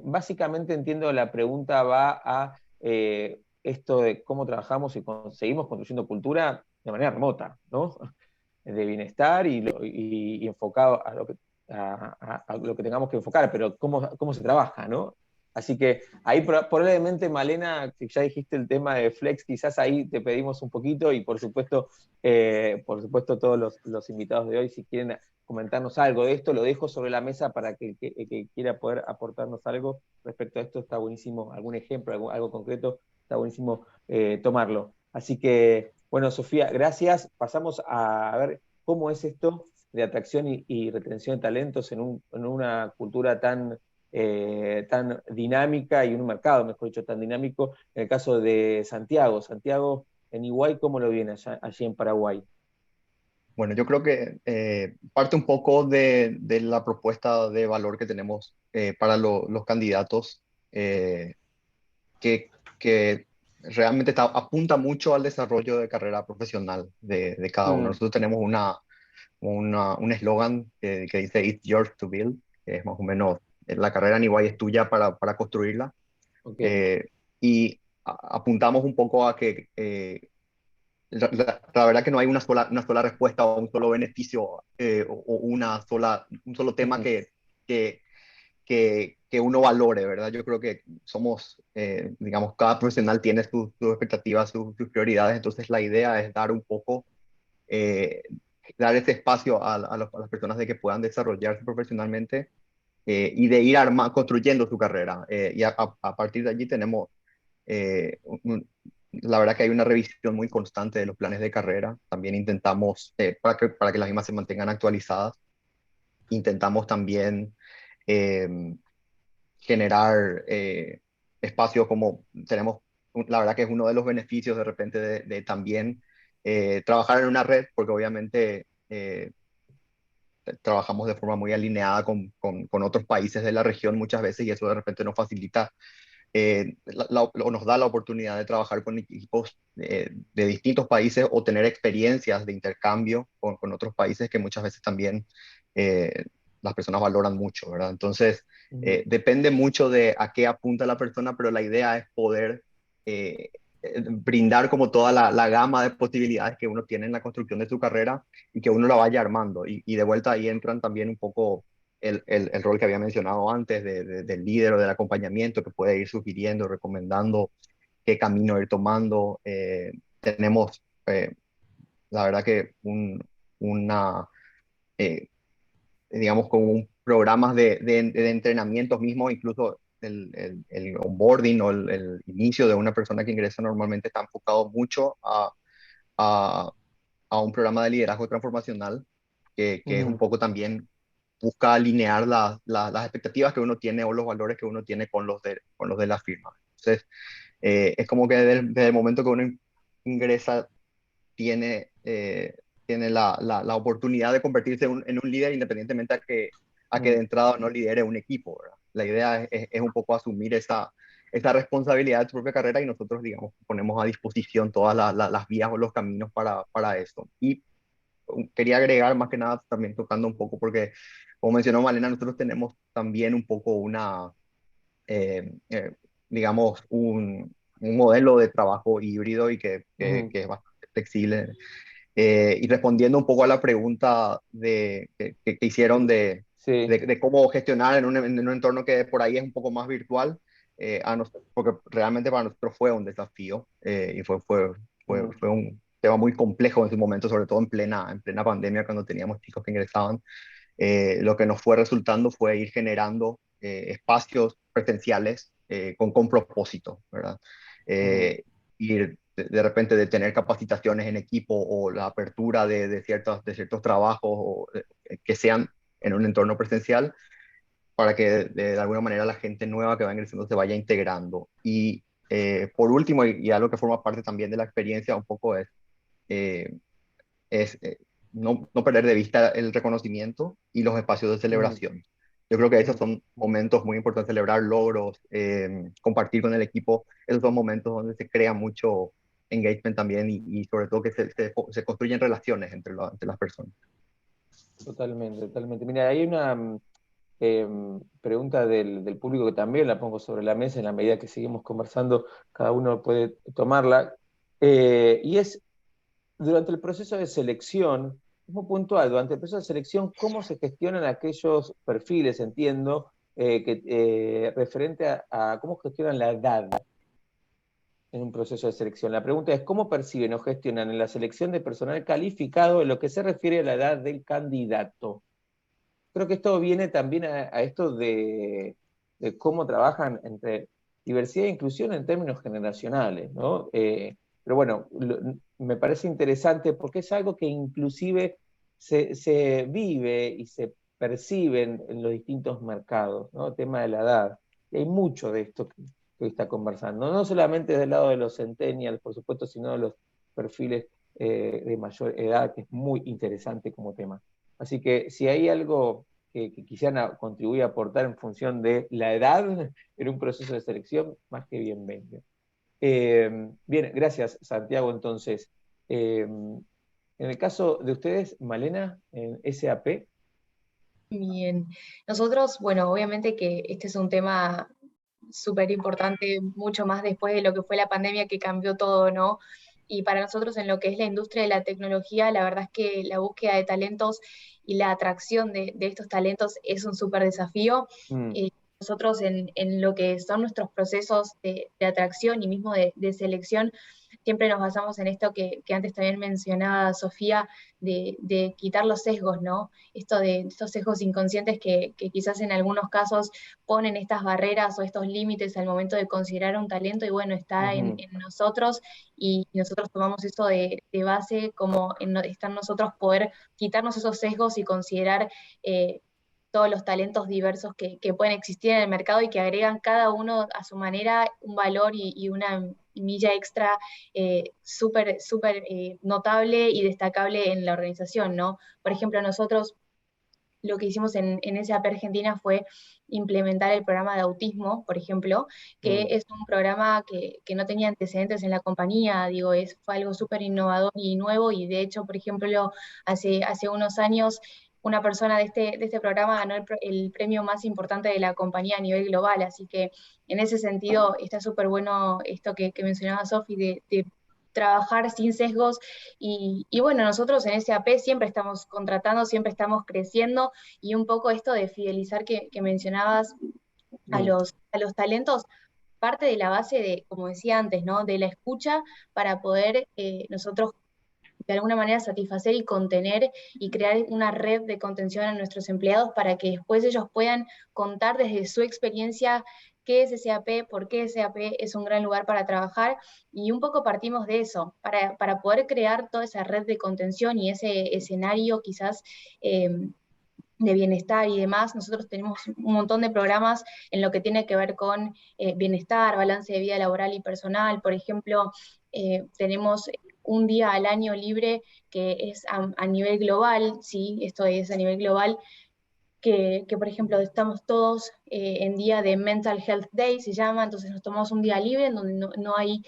básicamente entiendo la pregunta va a esto de cómo trabajamos y seguimos construyendo cultura de manera remota, ¿no? De bienestar y enfocado a lo que tengamos que enfocar, pero cómo se trabaja, ¿no? Así que ahí probablemente, Malena, si ya dijiste el tema de Flex, quizás ahí te pedimos un poquito, y por supuesto todos los invitados de hoy, si quieren comentarnos algo de esto, lo dejo sobre la mesa para que el que quiera poder aportarnos algo respecto a esto. Está buenísimo, algún ejemplo, algo concreto, está buenísimo tomarlo. Así que, bueno, Sofía, gracias. Pasamos a ver cómo es esto de atracción y retención de talentos en una cultura tan dinámica, y en un mercado, mejor dicho, tan dinámico. En el caso de Santiago, en Iguay, ¿cómo lo viene allí en Paraguay? Bueno, yo creo que parte un poco de la propuesta de valor que tenemos para los candidatos, que, que realmente apunta mucho al desarrollo de carrera profesional de cada uno. Mm, Nosotros tenemos un eslogan que dice It's yours to build, que es más o menos la carrera en Iguay es tuya para construirla. ok. Eh, y apuntamos un poco a que la verdad que no hay una sola respuesta o un solo beneficio o un solo tema Mm, que, que uno valore, ¿verdad? Yo creo que somos, digamos, cada profesional tiene sus expectativas, sus prioridades, entonces la idea es dar un poco, eh, dar ese espacio a las personas de que puedan desarrollarse profesionalmente y de ir construyendo su carrera. Y a partir de allí tenemos la verdad que hay una revisión muy constante de los planes de carrera. También intentamos, para que las mismas se mantengan actualizadas, intentamos también eh, generar espacios como tenemos, la verdad que es uno de los beneficios de repente de también trabajar en una red, porque obviamente trabajamos de forma muy alineada con otros países de la región muchas veces y eso de repente nos facilita o nos da la oportunidad de trabajar con equipos de distintos países o tener experiencias de intercambio con otros países que muchas veces también las personas valoran mucho, ¿verdad? Entonces, mm. depende mucho de a qué apunta la persona, pero la idea es poder brindar como toda la gama de posibilidades que uno tiene en la construcción de su carrera y que uno la vaya armando. Y de vuelta ahí entran también un poco el rol que había mencionado antes del líder o del acompañamiento que puede ir sugiriendo, recomendando qué camino ir tomando. Tenemos, la verdad que una, eh, digamos, como un programas de entrenamientos mismos, incluso el onboarding o el inicio de una persona que ingresa normalmente está enfocado mucho a, a un programa de liderazgo transformacional que es un Ujú. poco también busca alinear las expectativas que uno tiene o los valores que uno tiene con los de la firma. Entonces, es como que desde el momento que uno ingresa, tiene la oportunidad de convertirse en un líder independientemente a que de Mm. entrada no lidere un equipo, ¿verdad? La idea es un poco asumir esa responsabilidad de tu propia carrera y nosotros, digamos, ponemos a disposición todas las vías o los caminos para eso. Y quería agregar más que nada también tocando un poco, porque como mencionó Malena, nosotros tenemos también un poco eh, eh, digamos, un modelo de trabajo híbrido y Ujú. que es bastante flexible. Y respondiendo un poco a la pregunta que hicieron Sí. de cómo gestionar en un entorno que por ahí es un poco más virtual, porque realmente para nosotros fue un desafío y Mm. fue un tema muy complejo en su momento, sobre todo en plena pandemia, cuando teníamos chicos que ingresaban. Lo que nos fue resultando fue ir generando espacios presenciales con propósito, ¿verdad? Mm. Ir de repente de tener capacitaciones en equipo o la apertura de ciertos trabajos que sean en un entorno presencial para que de alguna manera la gente nueva que va ingresando se vaya integrando. Y por último, y algo que forma parte también de la experiencia un poco eh, es no perder de vista el reconocimiento y los espacios de Mm. celebración. Yo creo que esos Mm. son momentos muy importantes, celebrar logros, compartir con el equipo, esos son momentos donde se crea mucho engagement también y sobre todo que se construyen relaciones entre las personas. Totalmente, totalmente. Mira, hay una pregunta del público que también la pongo sobre la mesa en la medida que seguimos conversando, cada uno puede tomarla. Y es, durante el proceso de selección, es muy puntual, durante el proceso de selección, ¿cómo se gestionan aquellos perfiles, entiendo, referente a cómo gestionan la edad en un proceso de selección? La pregunta es, ¿cómo perciben o gestionan en la selección de personal calificado en lo que se refiere a la edad del candidato? Creo que esto viene también a esto de cómo trabajan entre diversidad e inclusión en términos generacionales, ¿no? Pero bueno, me parece interesante porque es algo que inclusive se vive y se percibe en los distintos mercados, ¿no? El tema de la edad. Y hay mucho de esto que hoy está conversando, no solamente del lado de los centennials, por supuesto, sino de los perfiles de mayor edad, que es muy interesante como tema. Así que si hay algo que quisieran contribuir a aportar en función de la edad en un proceso de selección, más que bienvenido. Bien, gracias Santiago. Entonces, en el caso de ustedes, Malena, en SAP. Bien, nosotros, bueno, obviamente que este es un tema súper importante, mucho más después de lo que fue la pandemia que cambió todo, ¿no? Y para nosotros en lo que es la industria de la tecnología, la verdad es que la búsqueda de talentos y la atracción de estos talentos es un súper desafío. Nosotros en lo que son nuestros procesos de atracción y mismo de selección, siempre nos basamos en esto que antes también mencionaba Sofía, de quitar los sesgos, ¿no? Estos sesgos inconscientes que quizás en algunos casos ponen estas barreras o estos límites al momento de considerar un talento, y bueno, está en nosotros, y nosotros tomamos eso de base, como está en nosotros poder quitarnos esos sesgos y considerar todos los talentos diversos que pueden existir en el mercado y que agregan cada uno a su manera un valor y una milla extra súper notable y destacable en la organización, ¿no? Por ejemplo, nosotros lo que hicimos en SAP Argentina fue implementar el programa de autismo, por ejemplo, que es un programa que no tenía antecedentes en la compañía, digo, fue algo súper innovador y nuevo, y de hecho, por ejemplo, hace unos años una persona de este programa ganó el premio más importante de la compañía a nivel global, así que en ese sentido está súper bueno esto que mencionaba Sofi, de trabajar sin sesgos, y bueno, nosotros en SAP siempre estamos contratando, siempre estamos creciendo, y un poco esto de fidelizar que mencionabas a los talentos, parte de la base de, como decía antes, ¿no? De la escucha para poder nosotros de alguna manera satisfacer y contener y crear una red de contención a nuestros empleados para que después ellos puedan contar desde su experiencia qué es SAP, por qué SAP es un gran lugar para trabajar, y un poco partimos de eso, para poder crear toda esa red de contención y ese escenario quizás de bienestar y demás. Nosotros tenemos un montón de programas en lo que tiene que ver con bienestar, balance de vida laboral y personal. Por ejemplo, tenemos un día al año libre que es a nivel global, sí, esto es a nivel global, que por ejemplo estamos todos en día de Mental Health Day, se llama, entonces nos tomamos un día libre en donde no hay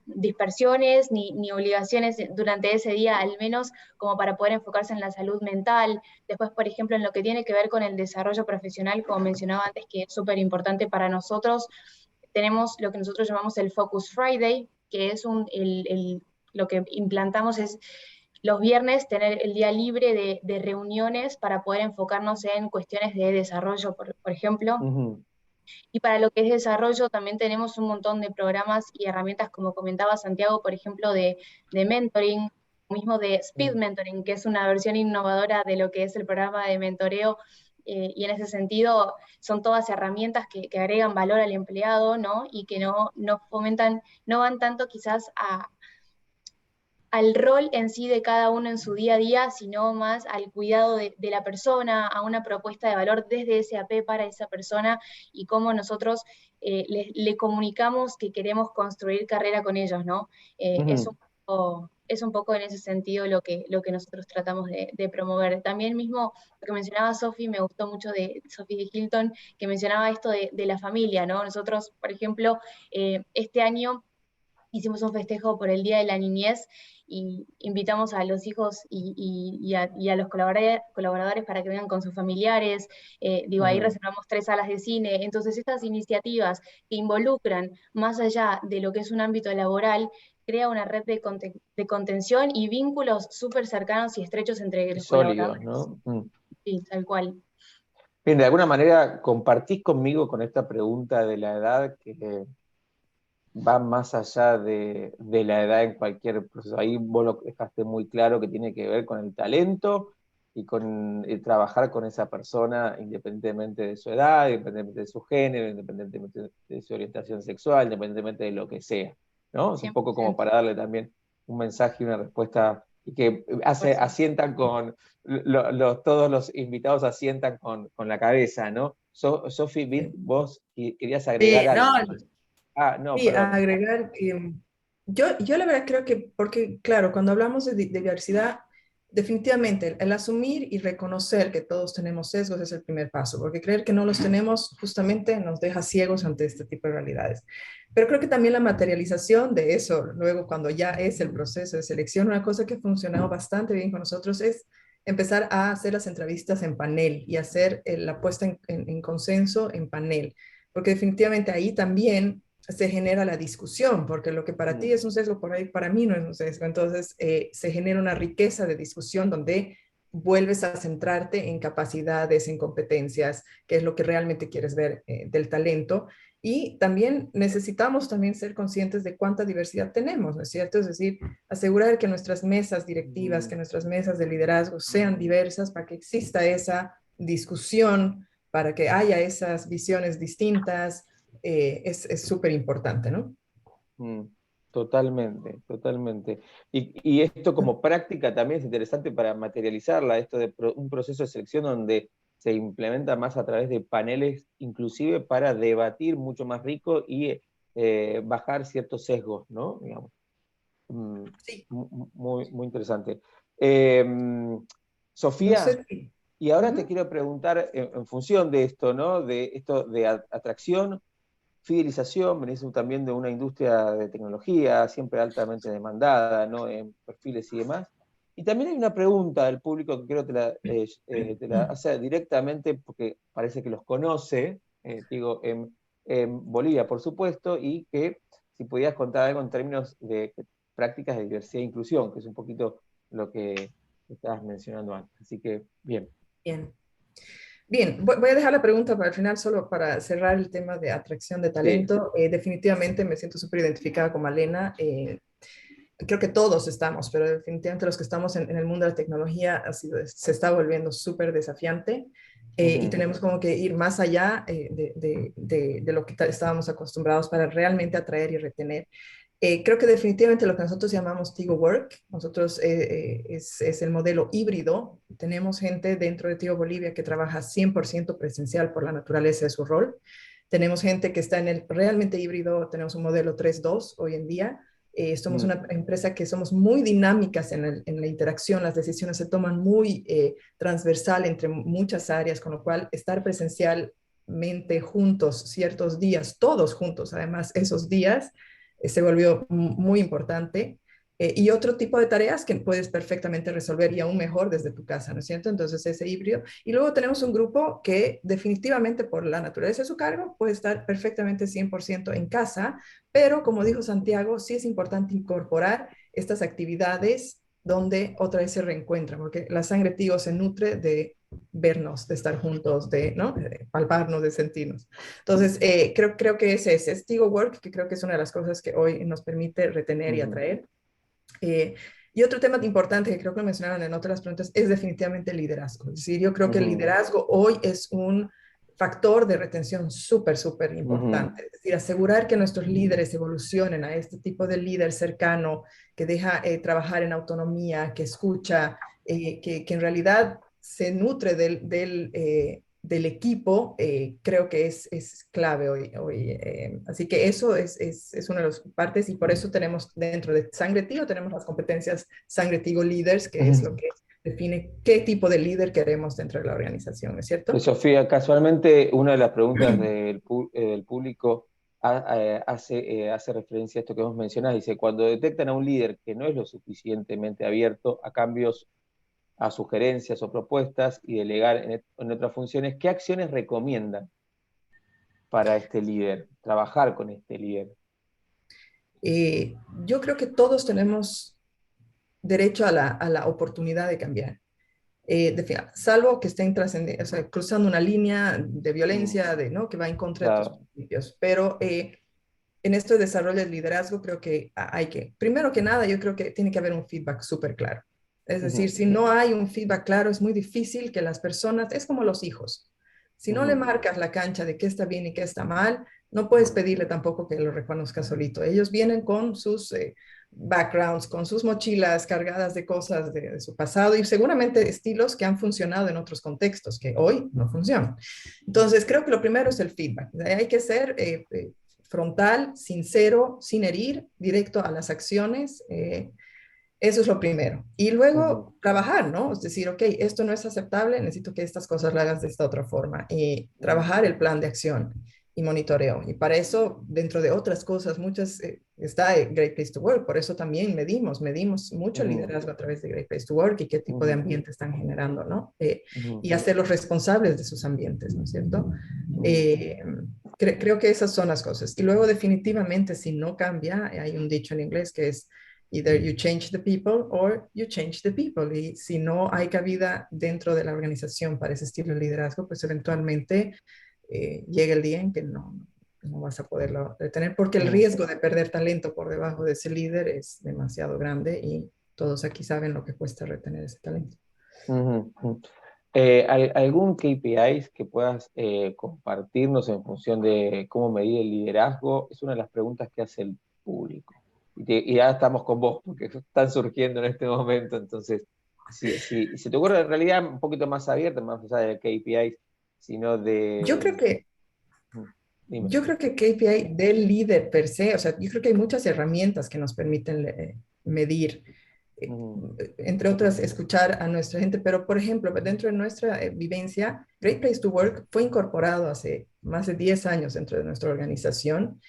dispersiones ni obligaciones durante ese día, al menos como para poder enfocarse en la salud mental. Después, por ejemplo, en lo que tiene que ver con el desarrollo profesional, como mencionaba antes, que es súper importante para nosotros, tenemos lo que nosotros llamamos el Focus Friday, que es lo que implantamos es los viernes tener el día libre de reuniones para poder enfocarnos en cuestiones de desarrollo, por ejemplo. Y para lo que es desarrollo también tenemos un montón de programas y herramientas, como comentaba Santiago, por ejemplo, de mentoring, mismo de Speed Mentoring, que es una versión innovadora de lo que es el programa de mentoreo, y en ese sentido son todas herramientas que agregan valor al empleado, ¿no? Y que no fomentan, no van tanto quizás al rol en sí de cada uno en su día a día, sino más al cuidado de la persona, a una propuesta de valor desde SAP para esa persona, y cómo nosotros le comunicamos que queremos construir carrera con ellos, ¿no? Es un poco en ese sentido lo que nosotros tratamos de promover. También mismo lo que mencionaba Sofi, me gustó mucho de Sofi de Hilton, que mencionaba esto de la familia, ¿no? Nosotros, por ejemplo, este año hicimos un festejo por el Día de la Niñez y invitamos a los hijos y a los colaboradores para que vengan con sus familiares. Ahí reservamos 3 salas de cine. Entonces, estas iniciativas que involucran más allá de lo que es un ámbito laboral, crea una red de contención y vínculos súper cercanos y estrechos entre los sólidos, colaboradores. ¿no? Sí, tal cual. Bien, de alguna manera compartís conmigo con esta pregunta de la edad, que va más allá de la edad en cualquier proceso. Ahí vos lo dejaste muy claro, que tiene que ver con el talento y con trabajar con esa persona independientemente de su edad, independientemente de su género, independientemente de su orientación sexual, independientemente de lo que sea, ¿no? Es un poco como para darle también un mensaje y una respuesta, y que asientan con, todos los invitados asientan con la cabeza, ¿no? Sofi, vos querías agregar algo. No, No, sí, perdón. agregar Yo la verdad creo que, porque claro, cuando hablamos de diversidad, definitivamente el asumir y reconocer que todos tenemos sesgos es el primer paso, porque creer que no los tenemos justamente nos deja ciegos ante este tipo de realidades. Pero creo que también la materialización de eso, luego cuando ya es el proceso de selección, una cosa que ha funcionado bastante bien con nosotros es empezar a hacer las entrevistas en panel y hacer la puesta en consenso en panel, porque definitivamente ahí también se genera la discusión, porque lo que para ti es un sesgo, por ahí para mí no es un sesgo. Entonces, se genera una riqueza de discusión donde vuelves a centrarte en capacidades, en competencias, que es lo que realmente quieres ver del talento. Y también necesitamos también ser conscientes de cuánta diversidad tenemos, ¿no es cierto? Es decir, asegurar que nuestras mesas directivas, que nuestras mesas de liderazgo sean diversas para que exista esa discusión, para que haya esas visiones distintas, es súper importante, ¿no? Totalmente, totalmente. Y esto como práctica también es interesante para materializarla, esto de un proceso de selección donde se implementa más a través de paneles, inclusive para debatir mucho más rico y bajar ciertos sesgos, ¿no? Digamos. Sí. Muy, muy interesante. Sofía, No sé si... y ahora te quiero preguntar en función de esto, ¿no? De esto de atracción, fidelización, venís también de una industria de tecnología siempre altamente demandada, ¿no? En perfiles y demás. Y también hay una pregunta del público que creo que te la hace directamente porque parece que los conoce, digo, en Bolivia, por supuesto, y que si podías contar algo en términos de prácticas de diversidad e inclusión, que es un poquito lo que estabas mencionando antes. Así que, bien. Bien. Bien, voy a dejar la pregunta para el final, solo para cerrar el tema de atracción de talento. Sí. Definitivamente me siento súper identificada con Malena. Creo que todos estamos, pero definitivamente los que estamos en el mundo de la tecnología se está volviendo súper desafiante. Y tenemos como que ir más allá de lo que estábamos acostumbrados para realmente atraer y retener. Creo que definitivamente lo que nosotros llamamos Tigo Work, nosotros es el modelo híbrido. Tenemos gente dentro de Tigo Bolivia que trabaja 100% presencial por la naturaleza de su rol. Tenemos gente que está en el realmente híbrido, tenemos un modelo 3-2 hoy en día. Somos una empresa que somos muy dinámicas en la interacción, las decisiones se toman muy transversal entre muchas áreas, con lo cual estar presencialmente juntos ciertos días, todos juntos, además esos días, se volvió muy importante. Y otro tipo de tareas que puedes perfectamente resolver y aún mejor desde tu casa, ¿no es cierto? Entonces ese híbrido. Y luego tenemos un grupo que definitivamente por la naturaleza de su cargo puede estar perfectamente 100% en casa, pero como dijo Santiago, sí es importante incorporar estas actividades donde otra vez se reencuentran, porque la sangre Tigo se nutre de vernos, de estar juntos, ¿no? De palparnos, de sentirnos. Entonces, creo que ese es Tigo Work, que creo que es una de las cosas que hoy nos permite retener y atraer. Y otro tema importante que creo que mencionaron en otras preguntas es definitivamente el liderazgo. Es decir, yo creo que el liderazgo hoy es un factor de retención súper, súper importante. Es decir, asegurar que nuestros líderes evolucionen a este tipo de líder cercano, que deja trabajar en autonomía, que escucha, que en realidad se nutre del equipo, creo que es clave hoy. Así que eso es una de las partes y por eso tenemos dentro de Sangre Tigo, tenemos las competencias Sangre Tigo Leaders, que es lo que define qué tipo de líder queremos dentro de la organización, ¿no es cierto? Sofía, casualmente una de las preguntas del público hace referencia a esto que vos mencionás, dice, cuando detectan a un líder que no es lo suficientemente abierto a cambios, a sugerencias o propuestas y delegar en otras funciones, ¿qué acciones recomiendan para este líder, trabajar con este líder? Yo creo que todos tenemos derecho a la oportunidad de cambiar. Salvo que estén o sea, cruzando una línea de violencia, ¿no? Que va en contra de tus principios. Pero en esto de desarrollo de liderazgo creo que hay que, primero que nada, yo creo que tiene que haber un feedback súper claro. Es decir, si no hay un feedback claro, es muy difícil que las personas, es como los hijos. Si no le marcas la cancha de qué está bien y qué está mal, no puedes pedirle tampoco que lo reconozca solito. Ellos vienen con sus backgrounds, con sus mochilas cargadas de cosas de su pasado y seguramente estilos que han funcionado en otros contextos que hoy no funcionan. Entonces, creo que lo primero es el feedback. Hay que ser frontal, sincero, sin herir, directo a las acciones. Eso es lo primero. Y luego trabajar, ¿no? Es decir, ok, esto no es aceptable, necesito que estas cosas las hagas de esta otra forma. Y trabajar el plan de acción y monitoreo. Y para eso, dentro de otras cosas, muchas, está Great Place to Work. Por eso también medimos mucho liderazgo a través de Great Place to Work y qué tipo de ambiente están generando, ¿no? Y hacerlos responsables de sus ambientes, ¿no es cierto? Creo que esas son las cosas. Y luego, definitivamente, si no cambia, hay un dicho en inglés que es either you change the people or you change the people. Y si no hay cabida dentro de la organización para ese estilo de liderazgo, pues eventualmente llega el día en que no vas a poderlo detener, porque el riesgo de perder talento por debajo de ese líder es demasiado grande y todos aquí saben lo que cuesta retener ese talento. ¿Algún KPIs que puedas compartirnos en función de cómo medir el liderazgo? Es una de las preguntas que hace el público. Y ya estamos con vos, porque están surgiendo en este momento. Entonces, si se te ocurre en realidad un poquito más abierta, más allá de KPIs, sino de... Yo creo que Dime. Yo creo que KPI del líder per se, o sea, yo creo que hay muchas herramientas que nos permiten medir, entre otras, escuchar a nuestra gente, pero por ejemplo, dentro de nuestra vivencia, Great Place to Work fue incorporado hace más de 10 años dentro de nuestra organización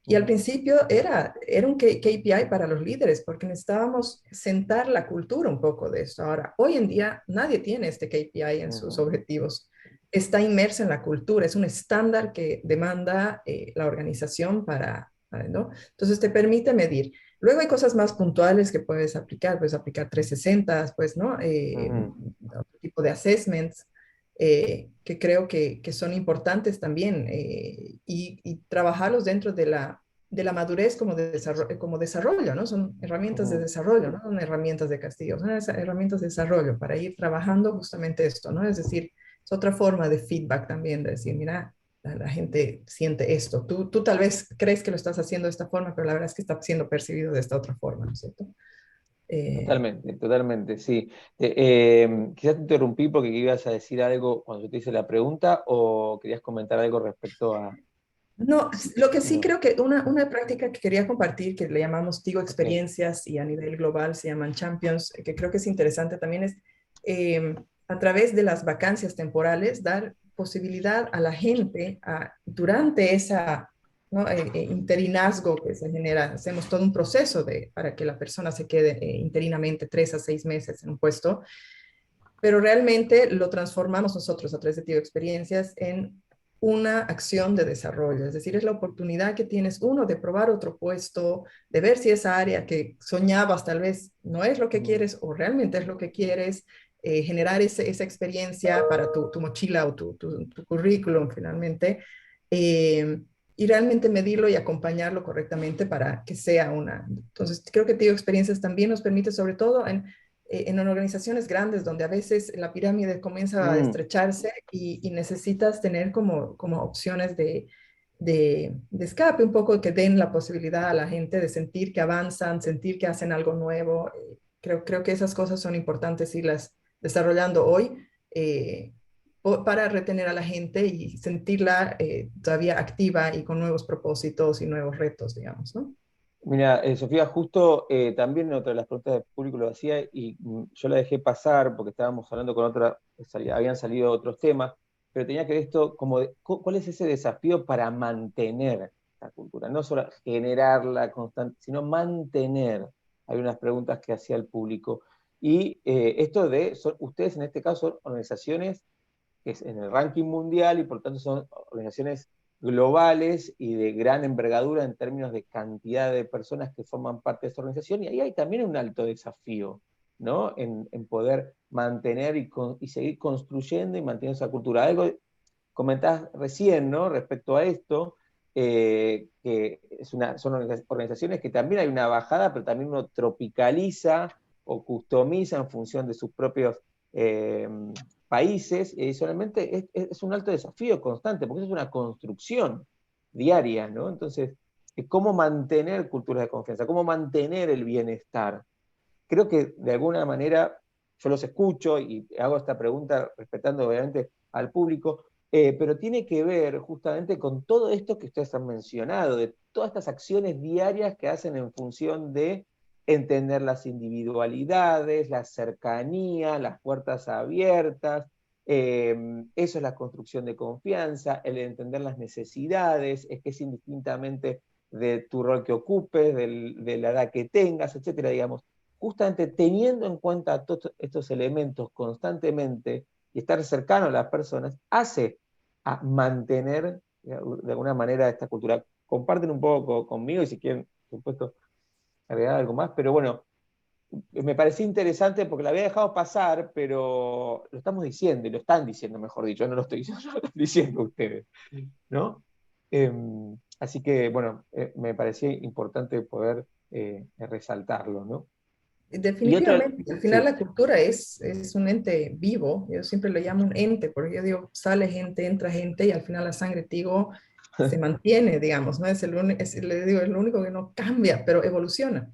y al principio era un KPI para los líderes porque necesitábamos sentar la cultura un poco de esto. Ahora, hoy en día nadie tiene este KPI en sus objetivos. Está inmersa en la cultura, es un estándar que demanda la organización ¿no? Entonces te permite medir. Luego hay cosas más puntuales que puedes aplicar 360, pues, ¿no? Otro tipo de assessments que creo que son importantes también y trabajarlos dentro de la madurez como desarrollo, ¿no? Son herramientas de desarrollo, no son herramientas de castigo, son herramientas de desarrollo para ir trabajando justamente esto, ¿no? Es decir, es otra forma de feedback también, de decir, mira, la gente siente esto. Tú tal vez crees que lo estás haciendo de esta forma, pero la verdad es que está siendo percibido de esta otra forma, ¿no es cierto? Totalmente, sí. Quizás te interrumpí porque ibas a decir algo cuando yo te hice la pregunta o querías comentar algo respecto a... No, lo que sí creo que una práctica que quería compartir, que le llamamos Tigo Experiencias y a nivel global se llaman Champions, que creo que es interesante también es a través de las vacancias temporales dar posibilidad a la gente durante esa interinazgo que se genera, hacemos todo un proceso para que la persona se quede interinamente 3 a 6 meses en un puesto, pero realmente lo transformamos nosotros a través de Tigo Experiencias en una acción de desarrollo, es decir, es la oportunidad que tienes uno de probar otro puesto, de ver si esa área que soñabas tal vez no es lo que quieres o realmente es lo que quieres, generar esa experiencia para tu mochila o tu currículum finalmente, y realmente medirlo y acompañarlo correctamente para que sea una. Entonces, creo que Tigo Experiencias también nos permite, sobre todo en organizaciones grandes donde a veces la pirámide comienza a estrecharse y necesitas tener como opciones de escape un poco que den la posibilidad a la gente de sentir que avanzan, sentir que hacen algo nuevo. Creo que esas cosas son importantes irlas desarrollando hoy para retener a la gente y sentirla todavía activa y con nuevos propósitos y nuevos retos, digamos, ¿no? Mira, Sofía, justo también otra de las preguntas del público lo hacía y yo la dejé pasar porque estábamos hablando con otra, habían salido otros temas, pero tenía que ver esto como cuál es ese desafío para mantener la cultura, no solo generarla constante, sino mantener. Hay unas preguntas que hacía el público. Y esto ustedes en este caso son organizaciones que es en el ranking mundial y por tanto son organizaciones globales y de gran envergadura en términos de cantidad de personas que forman parte de esta organización, y ahí hay también un alto desafío, ¿no? En poder mantener y seguir construyendo y manteniendo esa cultura. Algo comentás recién, ¿no? Respecto a esto, que son organizaciones que también hay una bajada, pero también uno tropicaliza o customiza en función de sus propios países, y adicionalmente es un alto desafío constante, porque es una construcción diaria, ¿no? Entonces, ¿cómo mantener culturas de confianza? ¿Cómo mantener el bienestar? Creo que de alguna manera yo los escucho y hago esta pregunta respetando obviamente al público, pero tiene que ver justamente con todo esto que ustedes han mencionado, de todas estas acciones diarias que hacen en función de entender las individualidades, la cercanía, las puertas abiertas. Eso es la construcción de confianza, el entender las necesidades, es que es indistintamente de tu rol que ocupes, de la edad que tengas, etcétera, digamos. Justamente teniendo en cuenta todos estos elementos constantemente y estar cercano a las personas, hace a mantener de alguna manera esta cultura. Comparten un poco conmigo y si quieren, por supuesto, agregar algo más, pero bueno, me pareció interesante porque la había dejado pasar, pero lo estamos diciendo, y lo están diciendo, mejor dicho, no lo estoy diciendo, lo están diciendo ustedes, ¿no? Así que, bueno, me parecía importante poder resaltarlo, ¿no? Y otra, Definitivamente, al final sí, la cultura es un ente vivo, yo siempre lo llamo un ente, porque yo digo, sale gente, entra gente y al final la sangre Tigo se mantiene, digamos, ¿no? Le digo, es lo único que no cambia, pero evoluciona.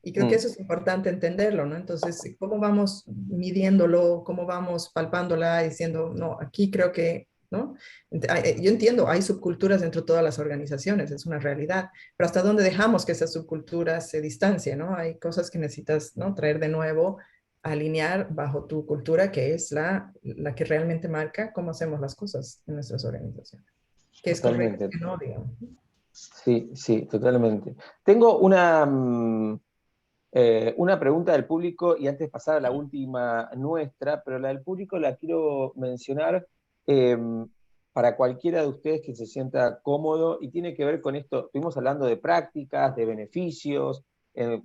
Y creo que eso es importante entenderlo, ¿no? Entonces, ¿cómo vamos midiéndolo? ¿Cómo vamos palpándola y diciendo, no, aquí creo que, ¿no? Yo entiendo, hay subculturas dentro de todas las organizaciones, es una realidad, pero ¿hasta dónde dejamos que esas subculturas se distancien, ¿no? Hay cosas que necesitas, ¿no? Traer de nuevo, alinear bajo tu cultura, que es la que realmente marca cómo hacemos las cosas en nuestras organizaciones. Que es correcto, totalmente. que no, digamos. Sí, sí, totalmente. Tengo una pregunta del público y antes de pasar a la última nuestra, pero la del público la quiero mencionar eh, para cualquiera de ustedes que se sienta cómodo y tiene que ver con esto. Estuvimos hablando de prácticas, de beneficios,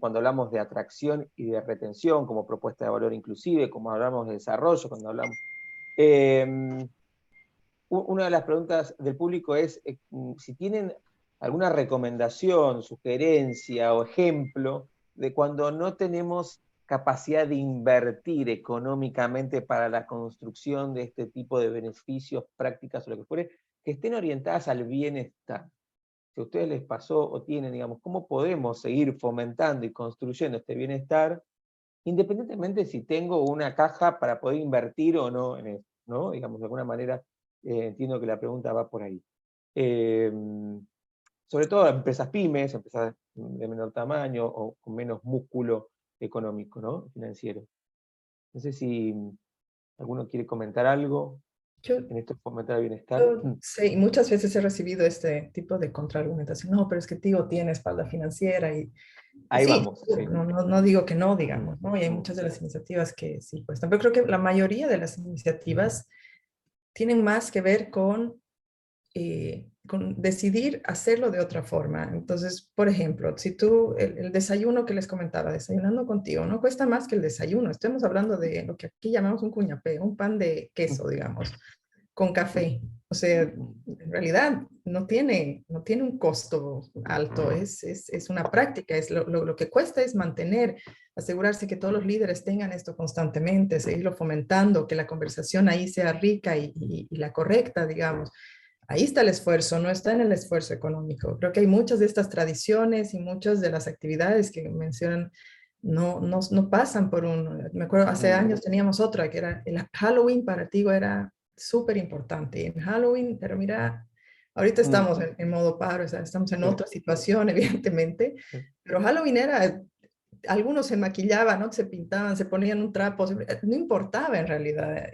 cuando hablamos de atracción y de retención como propuesta de valor inclusive, como hablamos de desarrollo, cuando hablamos... Eh, una de las preguntas del público es si tienen alguna recomendación, sugerencia o ejemplo de cuando no tenemos capacidad de invertir económicamente para la construcción de este tipo de beneficios, prácticas o lo que fuere, que estén orientadas al bienestar. Si a ustedes les pasó o tienen, digamos, ¿cómo podemos seguir fomentando y construyendo este bienestar, independientemente si tengo una caja para poder invertir o no en eso, ¿no? Digamos, de alguna manera, entiendo que la pregunta va por ahí. Sobre todo empresas pymes, empresas de menor tamaño o con menos músculo económico, ¿no? Financiero. No sé si alguno quiere comentar algo Yo, en esto de fomentar el bienestar. Yo sé, y muchas veces he recibido este tipo de contraargumentación. No, pero es que Tigo tiene espalda financiera y Ahí sí, vamos, sí. no digo que no, digamos, ¿no? Y hay muchas de las iniciativas que sí cuestan. Pero creo que la mayoría de las iniciativas tienen más que ver con decidir hacerlo de otra forma. Entonces, por ejemplo, si tú, el desayuno que les comentaba, desayunando contigo, no cuesta más que el desayuno. Estamos hablando de lo que aquí llamamos un cuñapé, un pan de queso, digamos, con café. O sea, en realidad no tiene un costo alto, es una práctica, lo que cuesta es mantener, asegurarse que todos los líderes tengan esto constantemente, seguirlo fomentando, que la conversación ahí sea rica y la correcta, digamos. Ahí está el esfuerzo, no está en el esfuerzo económico. Creo que hay muchas de estas tradiciones y muchas de las actividades que mencionan no pasan por un... Me acuerdo, hace años teníamos otra, que era el Halloween para ti era súper importante. En Halloween, pero mira, ahorita estamos en modo paro, o sea, estamos en otra situación, evidentemente, pero Halloween era, algunos se maquillaban, ¿no? Se pintaban, se ponían un trapo, no importaba en realidad,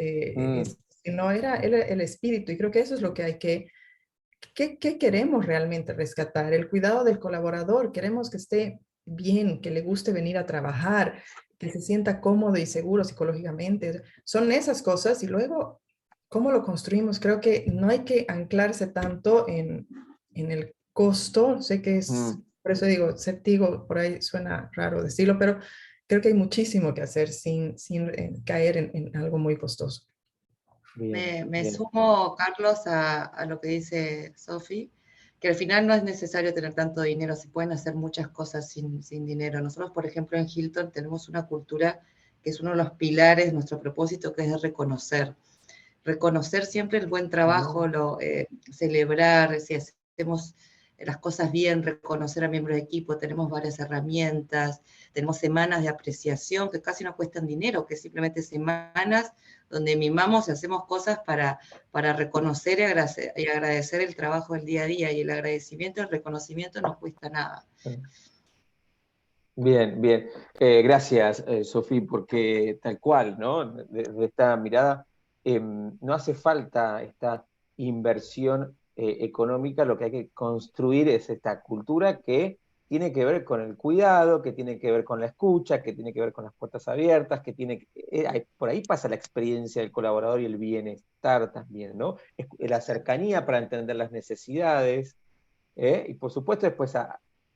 sino era el espíritu, y creo que eso es lo que hay ¿qué queremos realmente rescatar? El cuidado del colaborador, queremos que esté bien, que le guste venir a trabajar, que se sienta cómodo y seguro psicológicamente. Son esas cosas y luego, ¿cómo lo construimos? Creo que no hay que anclarse tanto en el costo. Sé que es, por eso digo, séptico, por ahí suena raro decirlo, pero creo que hay muchísimo que hacer sin caer en algo muy costoso. Bien, Me bien. sumo, Carlos, a lo que dice Sofi, que al final no es necesario tener tanto dinero, se pueden hacer muchas cosas sin dinero. Nosotros, por ejemplo, en Hilton tenemos una cultura que es uno de los pilares de nuestro propósito, que es reconocer. Reconocer siempre el buen trabajo, celebrar, si hacemos las cosas bien, reconocer a miembros de equipo, tenemos varias herramientas, tenemos semanas de apreciación que casi no cuestan dinero, que simplemente semanas donde mimamos y hacemos cosas para reconocer y agradecer el trabajo del día a día, y el agradecimiento, el reconocimiento no cuesta nada. Bien, bien. Gracias, Sofía, porque tal cual, ¿no? De esta mirada, no hace falta esta inversión económica, lo que hay que construir es esta cultura que tiene que ver con el cuidado, que tiene que ver con la escucha, que tiene que ver con las puertas abiertas, por ahí pasa la experiencia del colaborador y el bienestar también, ¿no? La cercanía para entender las necesidades, y por supuesto después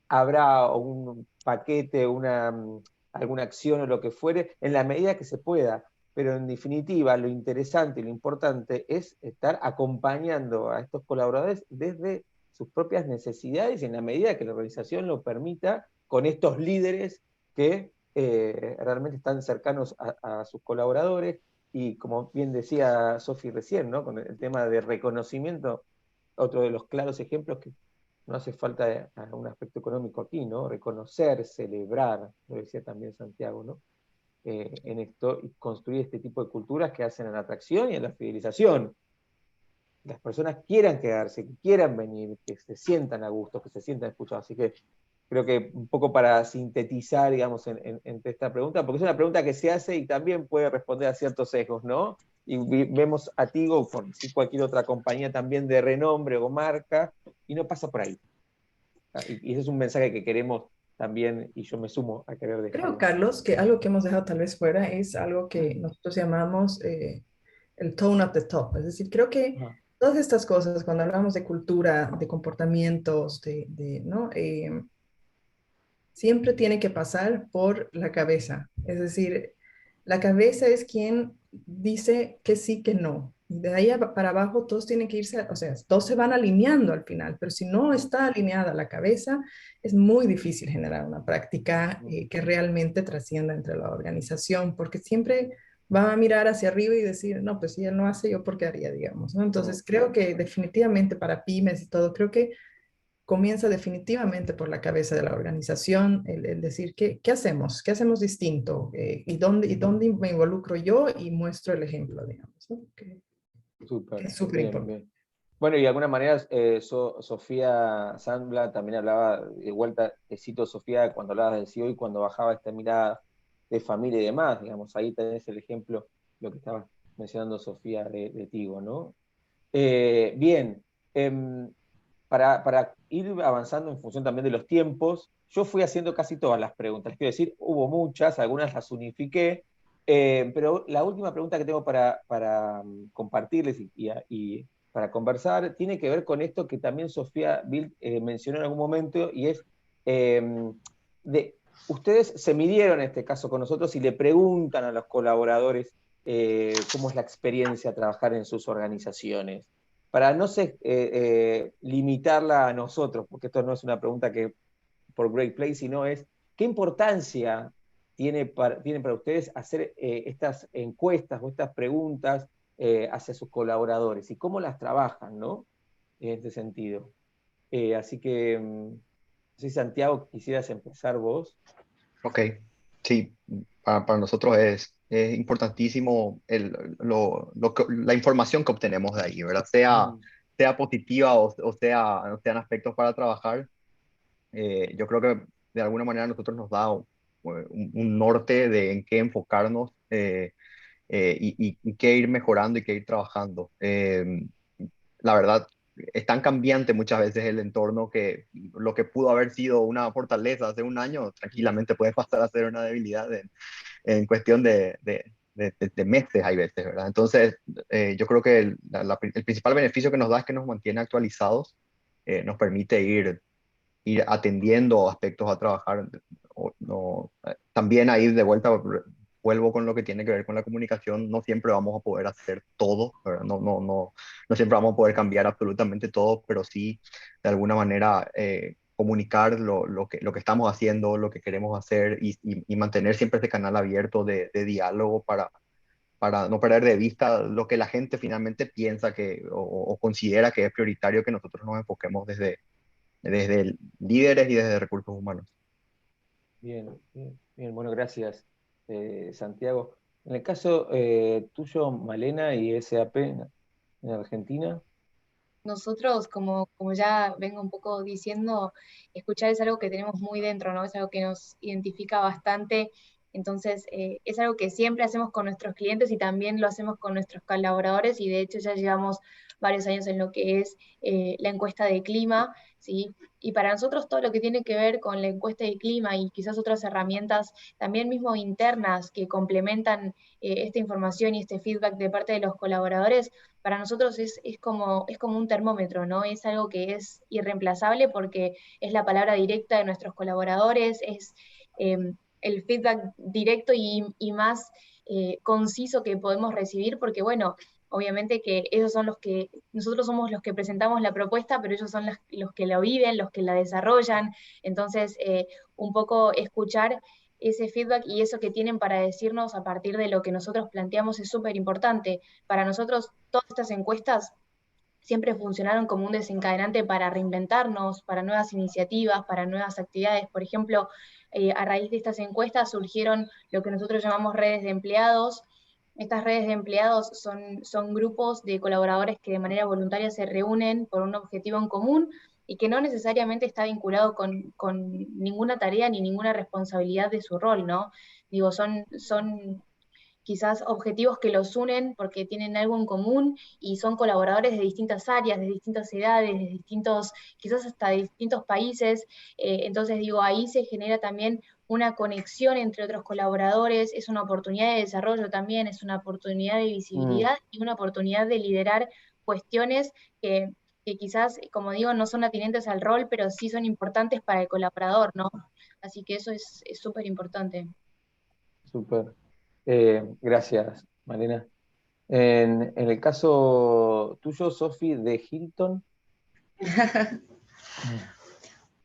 habrá un paquete, alguna acción o lo que fuere, en la medida que se pueda. Pero en definitiva, lo interesante y lo importante es estar acompañando a estos colaboradores desde sus propias necesidades y en la medida que la organización lo permita, con estos líderes que realmente están cercanos a sus colaboradores. Y como bien decía Sofi recién, ¿no? Con el tema de reconocimiento, otro de los claros ejemplos que no hace falta un aspecto económico aquí, ¿no? Reconocer, celebrar, lo decía también Santiago, ¿no? En esto y construir este tipo de culturas que hacen a la atracción y a la fidelización. Las personas quieran quedarse, que quieran venir, que se sientan a gusto, que se sientan escuchados. Así que creo que un poco para sintetizar, digamos, entre esta pregunta, porque es una pregunta que se hace y también puede responder a ciertos sesgos, ¿no? Y vemos a Tigo, por si cualquier otra compañía también de renombre o marca, y no pasa por ahí. Y ese es un mensaje que queremos también, y yo me sumo a querer Creo, dejarlo. Carlos, que algo que hemos dejado tal vez fuera es algo que nosotros llamamos el tone at the top. Es decir, creo que Ajá. todas estas cosas, cuando hablamos de cultura, de comportamientos, ¿no? Siempre tiene que pasar por la cabeza. Es decir, la cabeza es quien dice que sí, que no. Y de ahí para abajo todos tienen que irse, o sea, todos se van alineando al final, pero si no está alineada la cabeza, es muy difícil generar una práctica que realmente trascienda entre la organización, porque siempre van a mirar hacia arriba y decir, no, pues si él no hace, yo por qué haría, digamos, ¿no? Entonces creo que definitivamente para pymes y todo, creo que comienza definitivamente por la cabeza de la organización, el decir, ¿qué hacemos? ¿Qué hacemos distinto? Y dónde me involucro yo y muestro el ejemplo, digamos, ¿no? Que Súper, es súper bien, importante. bien. Bueno, y de alguna manera Sofía Sandbla también hablaba, de vuelta, te cito Sofía, cuando hablabas del CEO y cuando bajaba esta mirada de familia y demás, digamos, ahí tenés el ejemplo, lo que estaba mencionando Sofía de Tigo, ¿no? Bien, em, para ir avanzando en función también de los tiempos, yo fui haciendo casi todas las preguntas. Les quiero decir, hubo muchas, algunas las unifiqué, pero la última pregunta que tengo para compartirles y para conversar tiene que ver con esto que también Sofía Bild mencionó en algún momento, y es, ustedes se midieron en este caso con nosotros y le preguntan a los colaboradores cómo es la experiencia de trabajar en sus organizaciones para no limitarla a nosotros, porque esto no es una pregunta que por Great Place, sino es qué importancia tiene para ustedes hacer estas encuestas o estas preguntas hacia sus colaboradores y cómo las trabajan, ¿no? En este sentido. Así que, no sé, Santiago, quisieras empezar vos. Ok, sí, para nosotros es importantísimo la información que obtenemos de ahí, ¿verdad? Sea positiva o sean aspectos para trabajar. Yo creo que de alguna manera nosotros nos da un norte de en qué enfocarnos y qué ir mejorando y qué ir trabajando. La verdad, es tan cambiante muchas veces el entorno que lo que pudo haber sido una fortaleza hace un año, tranquilamente puede pasar a ser una debilidad en cuestión de meses, hay veces, ¿verdad? Entonces, yo creo que el principal beneficio que nos da es que nos mantiene actualizados, nos permite ir atendiendo aspectos a trabajar. También ahí de vuelta vuelvo con lo que tiene que ver con la comunicación. No siempre vamos a poder hacer todo, ¿verdad? No siempre vamos a poder cambiar absolutamente todo, pero sí de alguna manera comunicar lo que estamos haciendo, lo que queremos hacer y mantener siempre ese canal abierto de diálogo para no perder de vista lo que la gente finalmente piensa o considera que es prioritario que nosotros nos enfoquemos desde líderes y desde recursos humanos. Bien, bien, bien. Bueno, gracias, Santiago. En el caso tuyo, Malena, y SAP en Argentina. Nosotros, como ya vengo un poco diciendo, escuchar es algo que tenemos muy dentro, ¿no? Es algo que nos identifica bastante. Entonces, es algo que siempre hacemos con nuestros clientes y también lo hacemos con nuestros colaboradores y de hecho ya llevamos varios años en lo que es la encuesta de clima, ¿sí? Y para nosotros todo lo que tiene que ver con la encuesta de clima y quizás otras herramientas también mismo internas que complementan esta información y este feedback de parte de los colaboradores, para nosotros es como un termómetro, ¿no? Es algo que es irreemplazable porque es la palabra directa de nuestros colaboradores, es el feedback directo y más conciso que podemos recibir, porque bueno, obviamente que ellos son los que, nosotros somos los que presentamos la propuesta, pero ellos son los que la viven, los que la desarrollan, entonces un poco escuchar ese feedback y eso que tienen para decirnos a partir de lo que nosotros planteamos es súper importante. Para nosotros, todas estas encuestas siempre funcionaron como un desencadenante para reinventarnos, para nuevas iniciativas, para nuevas actividades. Por ejemplo, a raíz de estas encuestas surgieron lo que nosotros llamamos redes de empleados. Estas redes de empleados son grupos de colaboradores que de manera voluntaria se reúnen por un objetivo en común y que no necesariamente está vinculado con ninguna tarea ni ninguna responsabilidad de su rol, ¿no? Digo, son quizás objetivos que los unen porque tienen algo en común y son colaboradores de distintas áreas, de distintas edades, de distintos, quizás hasta de distintos países. Entonces digo, ahí se genera también una conexión entre otros colaboradores, es una oportunidad de desarrollo también, es una oportunidad de visibilidad y una oportunidad de liderar cuestiones que quizás, como digo, no son atinentes al rol, pero sí son importantes para el colaborador, ¿no? Así que eso es súper importante. Súper. Gracias, Malena. En el caso tuyo, Sofi, de Hilton.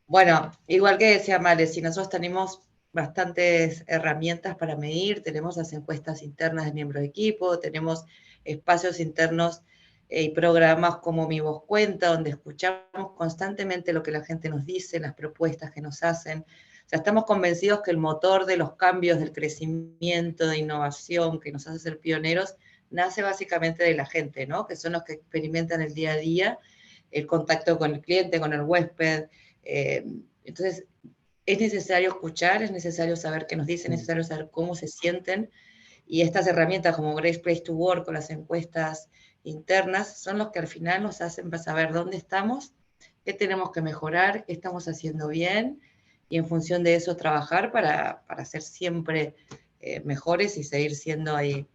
Bueno, igual que decía Male, si nosotros tenemos bastantes herramientas para medir, tenemos las encuestas internas de miembros de equipo, tenemos espacios internos y programas como Mi Voz Cuenta, donde escuchamos constantemente lo que la gente nos dice, las propuestas que nos hacen. O sea, estamos convencidos que el motor de los cambios, del crecimiento, de innovación, que nos hace ser pioneros, nace básicamente de la gente, ¿no? Que son los que experimentan el día a día, el contacto con el cliente, con el huésped. Entonces, es necesario escuchar, es necesario saber qué nos dicen, es necesario saber cómo se sienten, y estas herramientas como Great Place to Work o las encuestas internas son los que al final nos hacen saber dónde estamos, qué tenemos que mejorar, qué estamos haciendo bien, y en función de eso trabajar para ser siempre mejores y seguir siendo ahí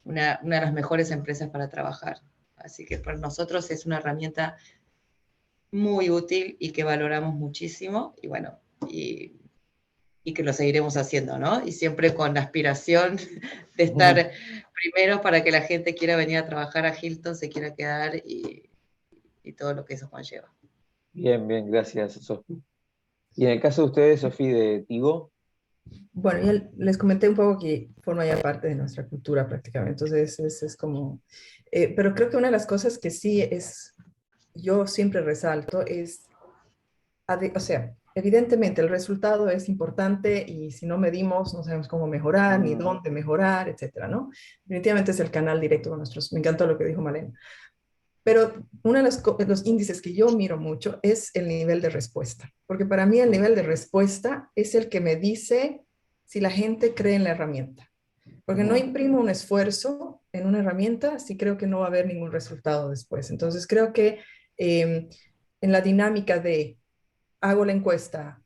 una de las mejores empresas para trabajar. Así que para nosotros es una herramienta muy útil y que valoramos muchísimo, y bueno, y que lo seguiremos haciendo, ¿no? Y siempre con la aspiración de estar primero para que la gente quiera venir a trabajar a Hilton, se quiera quedar y todo lo que eso conlleva. Bien, bien, gracias, Sofi. Y en el caso de ustedes, Sofi, de Tigo. Bueno, ya les comenté un poco que forma ya parte de nuestra cultura prácticamente, entonces es como, pero creo que una de las cosas que sí es, yo siempre resalto es, o sea, evidentemente el resultado es importante y si no medimos no sabemos cómo mejorar, ni dónde mejorar, etcétera, ¿no? Definitivamente es el canal directo con nosotros, me encantó lo que dijo Malena. Pero uno de los índices que yo miro mucho es el nivel de respuesta, porque para mí el nivel de respuesta es el que me dice si la gente cree en la herramienta. Porque no imprimo un esfuerzo en una herramienta si creo que no va a haber ningún resultado después. Entonces creo que en la dinámica de hago la encuesta,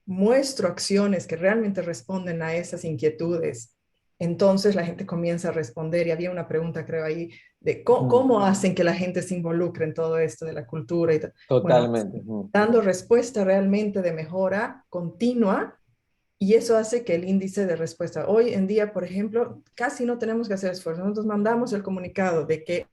muestro acciones que realmente responden a esas inquietudes, entonces la gente comienza a responder. Y había una pregunta, creo, ahí de cómo hacen que la gente se involucre en todo esto de la cultura. Y Totalmente. Bueno, dando respuesta realmente de mejora continua, y eso hace que el índice de respuesta, hoy en día, por ejemplo, casi no tenemos que hacer esfuerzo. Nosotros mandamos el comunicado de que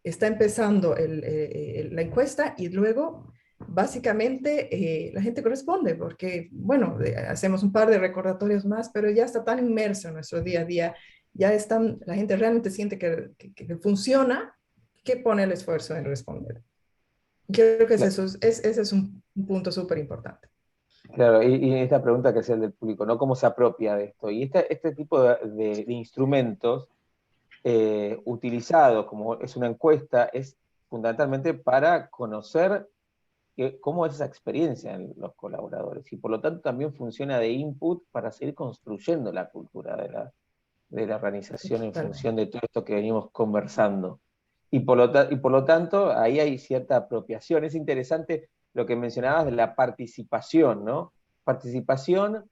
está empezando la encuesta y luego básicamente la gente corresponde porque, bueno, hacemos un par de recordatorios más, pero ya está tan inmerso en nuestro día a día, ya están, la gente realmente siente que funciona, que pone el esfuerzo en responder. Creo que ese es un punto súper importante. Claro, y esta pregunta que hacía el del público, ¿no? ¿Cómo se apropia de esto? Y este tipo de instrumentos utilizados, como es una encuesta, es fundamentalmente para conocer cómo es esa experiencia en los colaboradores. Y por lo tanto también funciona de input para seguir construyendo la cultura de la organización en función de todo esto que venimos conversando. Y por lo tanto, ahí hay cierta apropiación. Es interesante lo que mencionabas de la participación, ¿no? Participación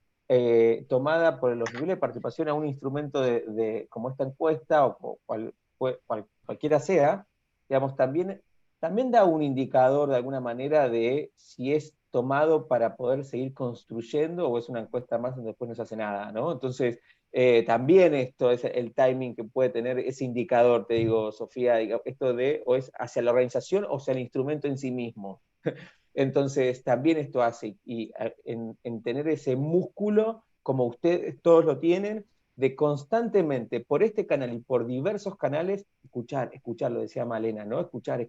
tomada por los niveles de participación a un instrumento como esta encuesta o cualquiera sea, digamos, también da un indicador de alguna manera de si es tomado para poder seguir construyendo o es una encuesta más donde después no se hace nada, ¿no? Entonces, también esto es el timing que puede tener ese indicador, te digo, Sofía, esto de o es hacia la organización o hacia el instrumento en sí mismo. Entonces, también esto hace, y en tener ese músculo, como ustedes todos lo tienen, de constantemente por este canal y por diversos canales, escuchar, lo decía Malena, ¿no? Escuchar,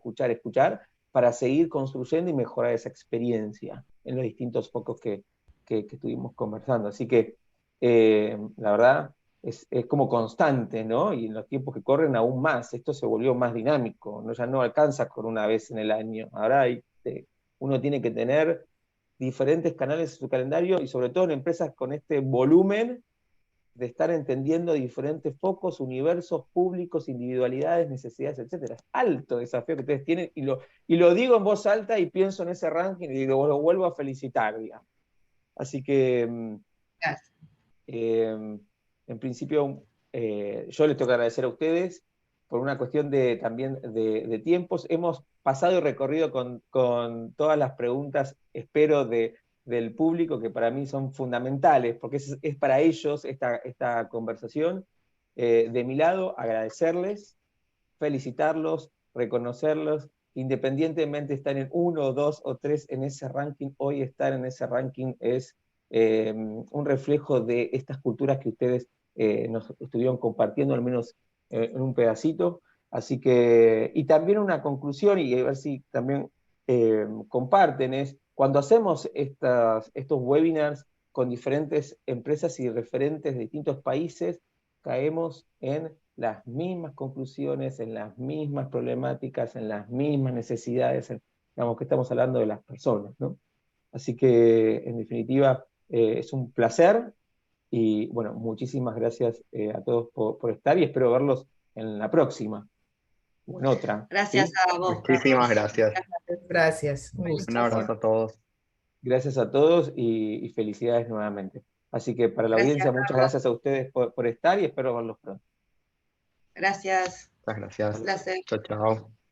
para seguir construyendo y mejorar esa experiencia en los distintos focos que estuvimos conversando. Así que, la verdad, es como constante, ¿no? Y en los tiempos que corren aún más, esto se volvió más dinámico, ¿no? Ya no alcanza con una vez en el año. Ahora uno tiene que tener diferentes canales en su calendario y sobre todo en empresas con este volumen de estar entendiendo diferentes focos, universos, públicos, individualidades, necesidades, etc. Es alto desafío que ustedes tienen y lo digo en voz alta y pienso en ese ranking y lo vuelvo a felicitar, digamos. Así que, en principio, yo les tengo que agradecer a ustedes por una cuestión también de tiempos. Hemos pasado y recorrido con todas las preguntas, espero, del público, que para mí son fundamentales, porque es para ellos esta conversación. De mi lado, agradecerles, felicitarlos, reconocerlos, independientemente de estar en 1, 2 o 3 en ese ranking, hoy estar en ese ranking es un reflejo de estas culturas que ustedes nos estuvieron compartiendo, al menos en un pedacito. Así que, y también una conclusión, y a ver si también comparten, es cuando hacemos estos webinars con diferentes empresas y referentes de distintos países, caemos en las mismas conclusiones, en las mismas problemáticas, en las mismas necesidades, digamos que estamos hablando de las personas, ¿no? Así que, en definitiva, es un placer y, bueno, muchísimas gracias a todos por estar y espero verlos en la próxima, o en otra. Gracias ¿sí? a vos, Muchísimas Carlos. gracias. Gracias, un gusto. Un abrazo a todos. Gracias a todos y felicidades nuevamente. Así que para la Gracias, audiencia, muchas Carlos. gracias a ustedes por estar y espero verlos pronto. Gracias. Muchas gracias. Placer. Chao, chao.